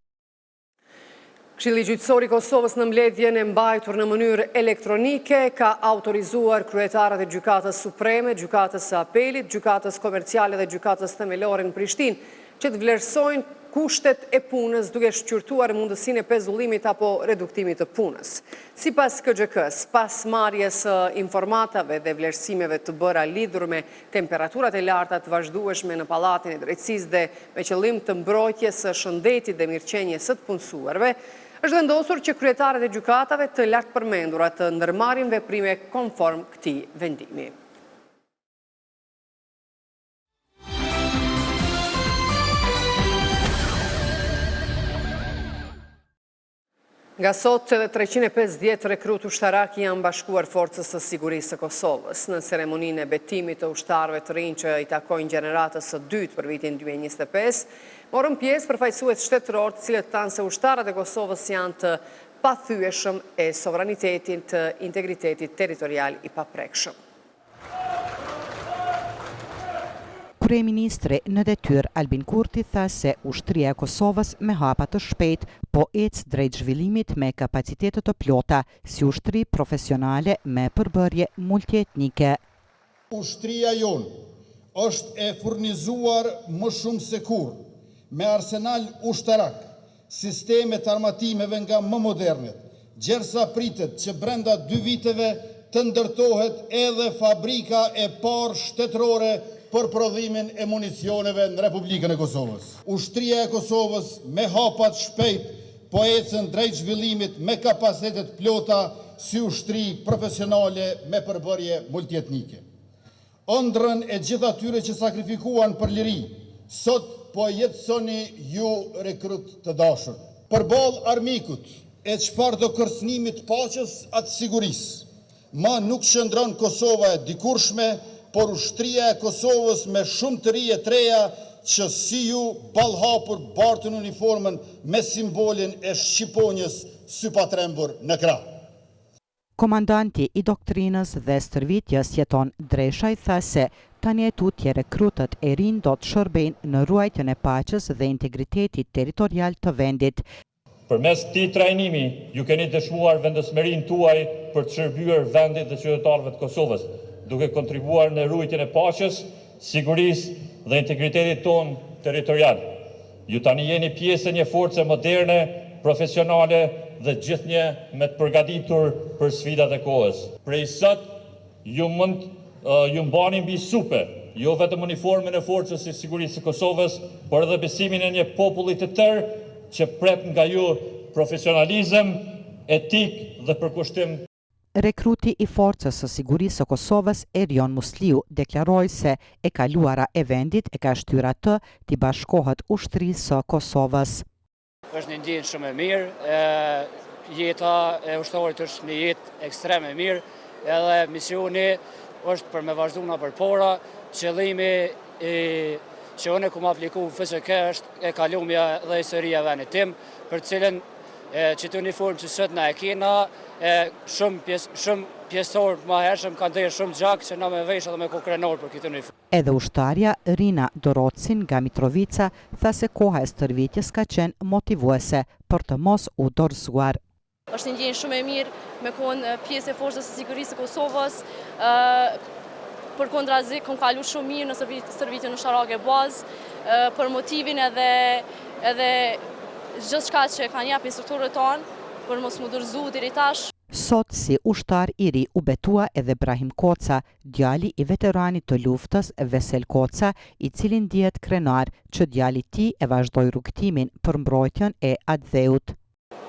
Këshilli gjyqësor i Kosovës në mbledhjen e mbajtur në mënyrë elektronike ka autorizuar kryetarët e Gjykatës Supreme, Gjykatës së Apelit, Gjykatës Komerciale dhe Gjykatës Themelore në Prishtinë që të vlerësojnë kushtet e punës duke shqyrtuar mundësinë e pezullimit apo reduktimit të punës. Sipas KGK-s, pas marrjes së informatave dhe vlerësimeve të bëra lidhur me temperaturat e larta të vazhdueshme në Pallatin e Drejtësisë dhe me qëllim të mbrojtjes së shëndetit dhe mirëqenies së të punësuarve, është vendosur që kryetarët e gjykatave të lartpërmendura të ndërmarrin veprime konform këtij vendimi. Nga sot edhe 350 rekrut ushtarak janë bashkuar forcës së sigurisë së Kosovës. Në ceremoninë e betimit të ushtarëve të rinj që i takojnë gjeneratës së dytë për vitin 2025, morën pjesë përfaqësues shtetëror, të cilët thanë se ushtarët e Kosovës janë të pathyeshëm e sovranitetit të integritetit territorial i paprekshëm. Kryeministri në detyrë Albin Kurti tha se ushtria e Kosovës me hapa të shpejt po ecë drejt zhvillimit me kapacitete të plota si ushtri profesionale me përbërje multietnike. Ushtria jonë është e furnizuar më shumë se kur me arsenal ushtarak, sistemet armatimeve nga më modernet, gjersa pritet që brenda 2 viteve të ndërtohet edhe fabrika e parë shtetërore për prodhimin e municioneve në Republikën e Kosovës. Ushtria e Kosovës me hapat shpejt po ecën drejt zhvillimit me kapacitetet plota si ushtri profesionale me përbërje multietnike. Ëndrrën e gjithë atyre që sakrifikuan për liri, sot po jetësoni ju rekrut të dashur. Përballë armikut e çfarë do kërcënimit paqes atë sigurisë, ma nuk qëndron Kosova e dikurshme, por ushtria e Kosovës me shumë të rije treja që si ju ballhapur bartën uniformën me simbolin e shqiponjës sy patrembur në krah. Komandanti i doktrinës dhe stërvitjes Jeton Dreshaj tha se tani e tutje rekrutët e rinj do të shërbejnë në ruajtjen e paqes dhe integritetit territorial të vendit. Përmes këtij trajnimi ju keni dëshmuar vendosmërinë tuaj për të shërbyer vendit dhe qytetarëve të Kosovës, duke kontribuar në ruajtjen e paqes, sigurisë dhe integritetit tonë territorial. Ju tani jeni pjesë e një force moderne, profesionale dhe gjithnjë me të përgatitur për sfidat e kohës. Prej sot ju mbani mbi supe, jo vetëm uniformën e forcës së sigurisë së Kosovës, por edhe besimin e një populli të tërë që pret nga ju profesionalizëm, etik dhe përkushtim. Rekruti i forcës së sigurisë së Kosovës, Erion Musliu, deklaroi se e kaluara e vendit e ka shtyr atë t'i bashkohet ushtrisë së Kosovës. Është një ndjenjë shumë e mirë, jeta e ushtrit është një jetë ekstrem e mirë, edhe misioni është për me vazhduar përpara, qëllimi që unë kam aplikuar FSK është e kalumja dhe historia e vendit tim, për cilën që të uniformë që sot na e kena, shumë pjesëtor më hershëm kanë dhënë shumë gjak që na me vesh edhe me kokrenor për këtë uniformë. Edhe ushtarja Rina Dorocin nga Mitrovica tha se koha e stërvitjes ka qenë motivuese për të mos u dorëzuar. Është një ndjenjë shumë e mirë me qenë pjesë e forcës së sigurisë së Kosovës. Përkundrazi kam kaluar shumë mirë në stërvitjen ushtarake bazë, për motivin edhe gjithçka që kanë japë instruktorët tonë për mos mu dorëzu deri tash. Sot si ushtar i ri u betua edhe Brahim Koca, djali i veteranit të luftës Vesel Koca, i cili ndihet krenar që djali i tij e vazhdoi rrugtimin për mbrojtjen e Adheut.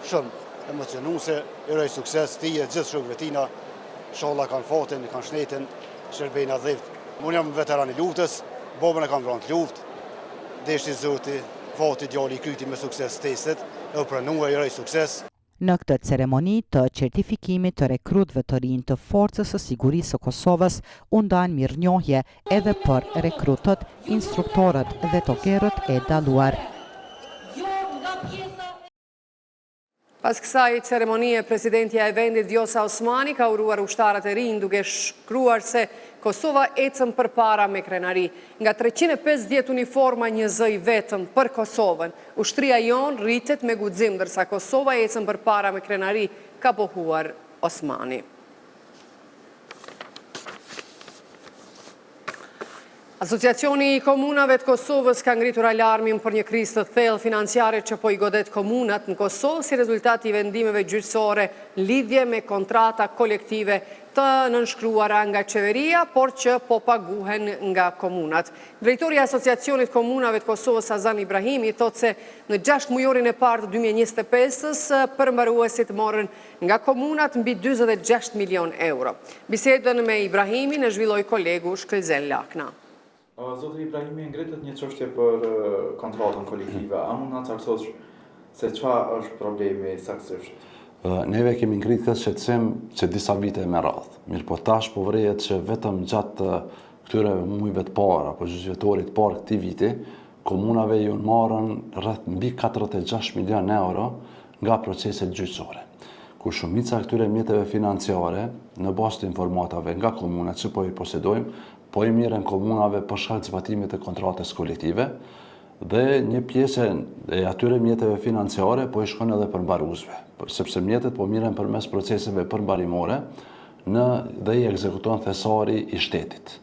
Shumë emocionuese, uroj sukses ti e gjithë shokëve tina, inshallah kanë fatin, kanë shnetin, shërbejnë Adheut. Unë jam veteran i luftës, babën e kam vranë të luftë, deshti Zoti, fati djali i kryti me sukses testet, e u pranua, uroj sukses. Në këtë ceremoni të certifikimit të rekrutëve të rinj të Forcës së Sigurisë së Kosovës u ndan mirënjohje edhe për rekrutët, instruktorët dhe tokerët e dalluar. Pas kësaj ceremonie, presidentja e vendit Vjosa Osmani ka uruar ushtarët e rinj duke shkruar se Kosova ecën përpara me krenari. Nga 350 uniforma një zëj vetëm për Kosovën, ushtria jonë rritet me guxim, dërsa Kosova ecën përpara me krenari, ka pohuar Osmani. Asociacioni i Komunave të Kosovës ka ngritur alarmin për një krizë të thellë financiare që po i godet komunat në Kosovë si rezultati i vendimeve gjyqësore lidhje me kontrata kolektive të nënshkruara nga qeveria, por që po paguhen nga komunat. Drejtori i Asociacionit Komunave të Kosovës Azan Ibrahimi thotë se në 6 mujorin e parë të 2025-s përmbaruesit morën nga komunat mbi 46 milion euro. Bisedën me Ibrahimin e zhvilloi kolegu Shkëlzen Lakna. Zotri Ibrahimi ngritet një çështje për kontratën kolektive. A mund na caktosh se çfarë është problemi saktësisht? Neve kemi ngritë këtë shqetësim që disa vite me radhë. Mirë po tash po vrejet që vetëm gjatë këtyre mujve të parë apo gjyqëtorit parë këtij viti, komunave ju marrën rreth mbi 46 milion euro nga proceset gjyqësore. Ku shumica këtyre mjeteve financiare në bazë të informatave nga komunat që po i posedojmë, po i mirën komunave për shkak të zbatimit të kontratës kolektive dhe një pjesë e atyre mjeteve financiare po i shkon edhe përmbaruesve, sepse mjetet po mirën përmes proceseve përmbarimore dhe i ekzekuton thesari i shtetit.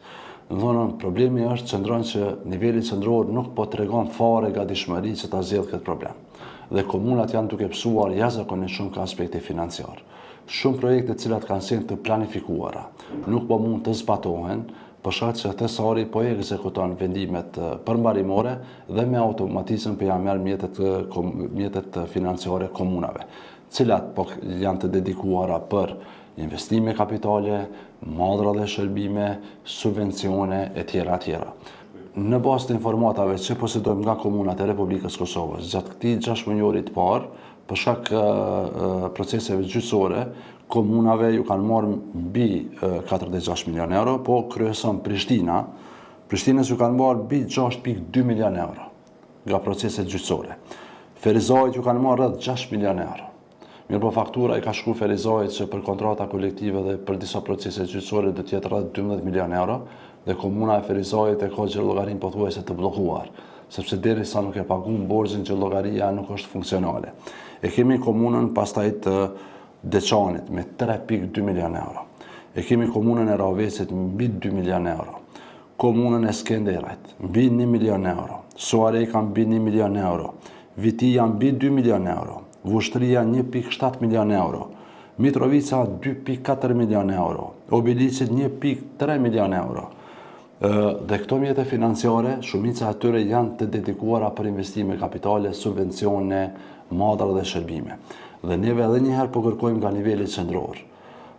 Në dhënën, problemi është qëndron që niveli qendror nuk po tregon fare gatishmëri që ta zgjidhë këtë problem. Dhe komunat janë duke psuar jashtëzakonisht shumë ka aspekti financiar. Shumë projekte të cilat kanë qenë të planifikuara nuk po mund të zbatohen për shkak që thesari po i ekzekuton vendimet përmbarimore dhe me automatizëm po ja merr mjetet financiare komunave, cilat po janë të dedikuara për investime kapitale, madhra dhe shërbime, subvencione e tjera. Në bazë të informatave që posedojmë nga komunat e Republikës Kosovës, gjatë këtij 6 mujorit parë, për shkak proceseve gjyqësore, komunave ju kanë marrë mbi 46 milion euro, po kryeson Prishtinës ju kanë marrë mbi 6.2 milion euro nga proceset gjyqësore. Ferizajt ju kanë marrë rreth 6 milion euro. Mirë po faktura i ka shku Ferizajt që për kontrata kolektive dhe për disa procese gjyqësore do të jetë rreth 12 milion euro dhe komuna e Ferizajt e ka gjallëgarin pothuajse të bllokuar, sepse derisa nuk e paguam borxhin gjallëgaria nuk është funksionale. E kemi komunën pastaj të Deçanit me 3.2 milion euro. E kemi komunën e Ravesit mbi 2 milion euro. Komunën e Skenderajt mbi 1 milion euro. Suarejka mbi 1 milion euro. Vitia mbi 2 milion euro. Vushtria 1.7 milion euro. Mitrovica 2.4 milion euro. Obilicit 1.3 milion euro. Dhe këto mjete financiare, shumica atyre janë të dedikuara për investime kapitale, subvencione, madra dhe shërbime. Dhe neve edhe njëherë po kërkojmë nga niveli qendror,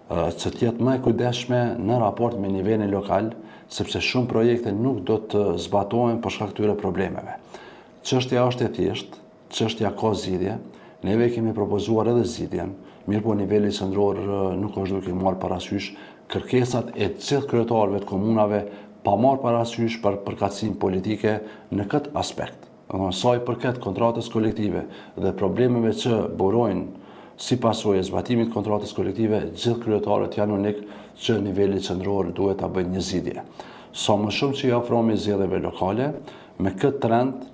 që t'jetë më e kujdesshme në raport me nivelin lokal, sepse shumë projekte nuk do të zbatohen për shkak këtyre problemeve. Çështja është e thjeshtë, çështja ka zgjidhje, neve kemi propozuar edhe zgjidhjen, mirë po niveli qendror nuk është duke marrë parasysh kërkesat e gjithë kryetarëve të komunave pa marrë parasysh për përkatësinë politike në këtë aspekt. Sa i përket kontratës kolektive dhe problemeve që burojnë si pasojë zbatimit kontratës kolektive, gjithë kryetarët janë unik që niveli qendror duhet ta bëjë një zgjidhje. Sa më shumë që i ofrohemi zgjedhjeve lokale, me këtë trend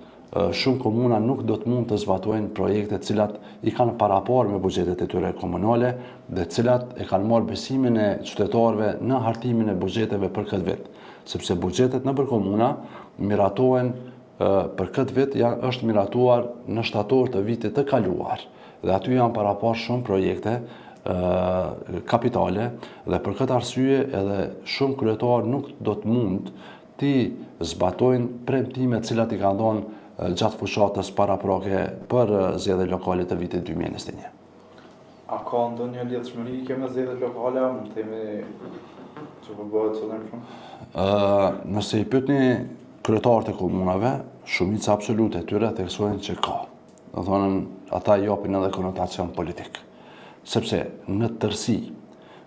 shumë komuna nuk do të mund të zbatojnë projekte të cilat i kanë paraporë me buxhetet e tyre komunale dhe të cilat e kanë marrë besimin e qytetarëve në hartimin e buxheteve për këtë vit, sepse buxhetet nëpër komuna miratohen për këtë vit është miratuar në shtator të vitit të kaluar dhe aty janë parapar shumë projekte kapitale dhe për këtë arsye edhe shumë kryetarë nuk do të mund të zbatojnë premtimet cilat i kanë dhënë gjatë fushatës paraprake për zgjedhjet lokale të vitit 2021. A ka ndonjë lidhshmëri kjo me zgjedhjet lokale, mund të themi që po bëhet çdo shumë? Nëse i pyetni kryetarët e komunave, shumica absolute e tyre theksojnë që ka. Do thonë, ata japin edhe konotacion politik. Sepse në tërësi,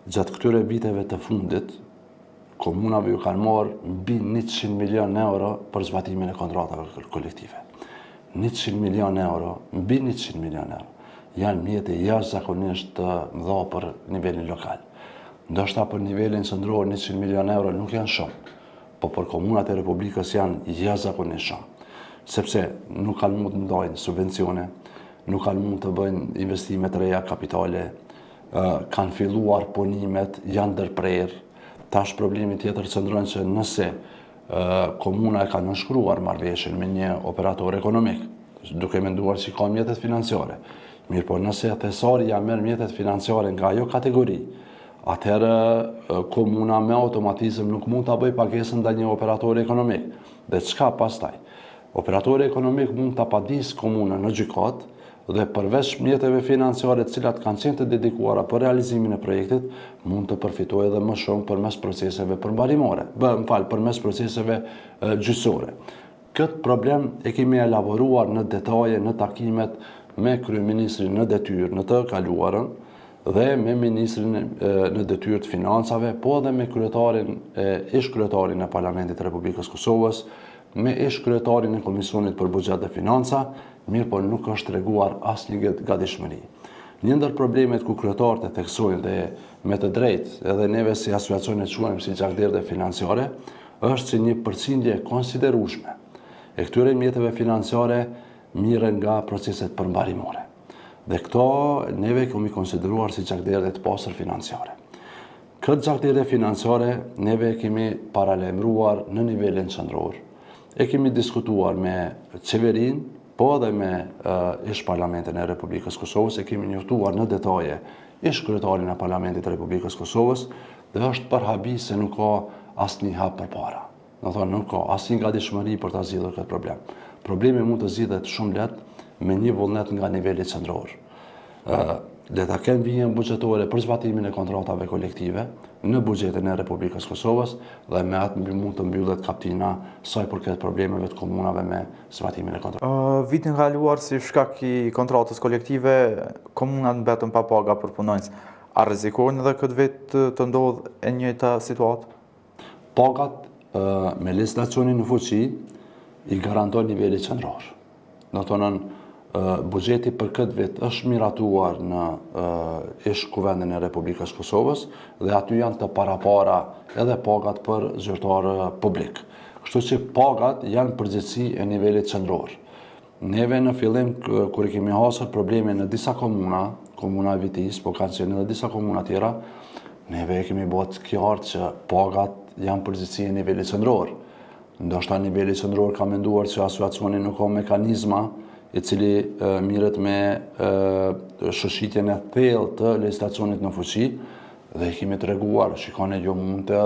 gjatë këtyre viteve të fundit, komunave ju kanë marrë mbi 100 milion euro për zbatimin e kontratave kolektive. 100 milion euro, mbi 100 milion euro, janë mjete jashtëzakonisht të mëdha për nivelin lokal. Ndoshta për nivelin qendror 100 milion euro nuk janë shumë, po për komunat e Republikës janë jashtëzakonisht shumë, sepse nuk kanë mund të ndajnë subvencione, nuk kanë mund të bëjnë investime të reja kapitale, kanë filluar punimet, janë ndërprerë. Tash problemi tjetër qëndron që nëse komuna e ka nënshkruar marrëveshjen me një operator ekonomik, duke menduar që ka mjetet financiare, mirë po nëse thesaria merr mjetet financiare nga ajo kategori, atëherë komuna me automatizëm nuk mund ta bëjë pagesën ndaj një operatori ekonomik. Dhe çka pastaj? Operatori ekonomik mund ta padisë komunën në gjykatë dhe përveç mjeteve financiare të cilat kanë qenë të dedikuara për realizimin e projektit, mund të përfitojë edhe më shumë përmes proceseve përmbarimore, përmes proceseve gjyqësore. Këtë problem e kemi elaboruar në detaje në takimet me kryeministrin në detyrë në të kaluarën dhe me ministrin në detyrë të financave, po edhe me ish-kryetarin e Parlamentit të Republikës Kosovës, me ish-kryetarin e Komisionit për Buxhet dhe Financa, mirë po nuk është treguar asnjë gatishmëri. Një ndër problemet ku kryetarët e theksojnë dhe me të drejtë edhe neve si asociacion e quajmë si gjakderdhe financiare, është që një përqindje konsiderueshme e këtyre mjeteve financiare mirën nga proceset përmbarimore. Dhe këto neve kemi konsideruar si gjakderdhe të pasër financiare. Këtë gjakderdhe financiare neve kemi paralajmëruar në nivelin qendror. E kemi diskutuar me qeverin, po edhe me ish-Parlamentin e Republikës Kosovës, e kemi njoftuar në detaje ish-kryetarin e Parlamentit të Republikës Kosovës, dhe është përhabi se nuk ka asnjë hap përpara. Do thonë nuk ka asnjë gatishmëri për ta zgjidhur këtë problem. Problemi mund të zgjidhet shumë lehtë me një vullnet nga niveli qendror. Le ta kenë vijën buxhetore për zbatimin e kontratave kolektive në buxhetin e Republikës Kosovës dhe me atë mund të mbyllet kaptina sa i përket problemeve të komunave me zbatimin e kontratave. Vitin kaluar si shkak i kontratës kolektive, komunat mbetën pa paga për punonjës. A rrezikojnë edhe këtë vit të ndodhë e njëjta situatë? Pagat me legislacionin në fuqi i garanton niveli qendror. Do të thonë buxheti për këtë vit është miratuar në ish-Kuvendin e Republikës Kosovës dhe aty janë të parapara edhe pagat për zyrtar publik. Kështu që pagat janë përgjithësi e nivelit qendror. Neve në fillim kur i kemi hasur probleme në disa komuna e Vitis, po kanë qenë edhe disa komuna tjera, neve kemi bërë qartë që pagat janë përgjithësi e nivelit qendror. Ndoshta niveli qendror ka menduar që asociacioni nuk ka mekanizma i cili mirët me shëshitjen e thellë të legislacionit në fuqi dhe i kemi treguar, shikoni jo mund të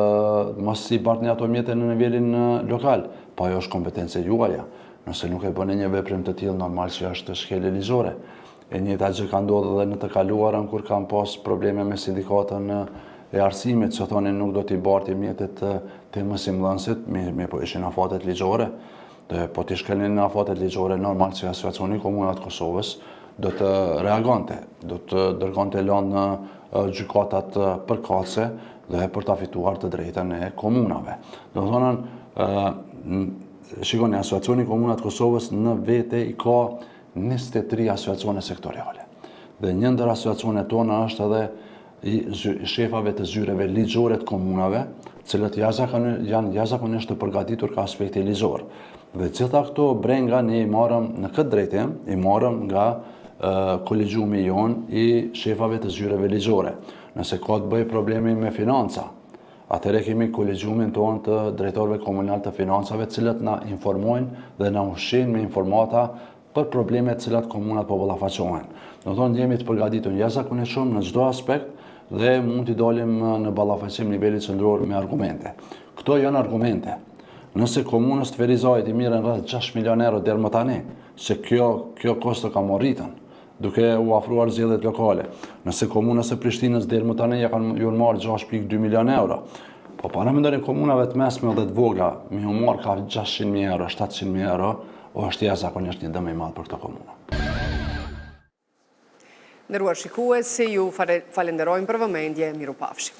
mos i bartni ato mjete në nivelin lokal, po ajo është kompetencë juaja. Nëse nuk e bëni një veprim të tillë, normal që është shkelje ligjore. E njëjta gjë ka ndodhur edhe në të kaluarën kur kanë pas probleme me sindikatën e arsimit, që thonin nuk do t'i barti mjetet të mësimdhënësit, me po ishin afatet ligjore. Po t'i shkelnin në afatet ligjore, normal që asociacioni komunat Kosovës do të reagante, do të dërgonte lënë në gjykatat përkatëse dhe për ta fituar të drejtën e komunave. Do të thonë, shikoni, asociacioni komunat Kosovës në vete i ka 23 asociacione sektoriale. Dhe një ndër asociacione tona është edhe i shefave të zyreve ligjore të komunave, cilët janë jashtëzakonisht të përgatitur ka aspekti ligjor. Dhe gjitha këto brenga ne i marrëm në këtë drejtim, i marrëm nga kolegjiumi jon i shefave të zyreve ligjore. Nëse ka të bëjë problemi me financa, atëherë kemi kolegjiumin tonë të drejtorëve komunal të financave, cilët na informojnë dhe na ushqejnë me informata për problemet cilat komunat po ballafaqohen. Do të thonë jemi të përgatitur jashtëzakonisht shumë në çdo aspekt dhe mund t'i dalim në ballafaqim nivelit qendror me argumente. Këto janë argumente. Nëse komunës të Ferizajit i mirën rreth 6 milion euro deri më tani, se kjo kosto ka morritën, duke u afruar zgjedhjet lokale. Nëse komunës së Prishtinës deri më tani ju kanë marrë 6.2 milion euro. Po para mendonin komunave të mesme dhe të vogla, me u marrë ka 600.000 euro, 700.000 euro, është jashtëzakonisht një dëm i madh për këto komuna. Nderuar shikuesi, ju falenderojmë për vëmendje, mirupafshim.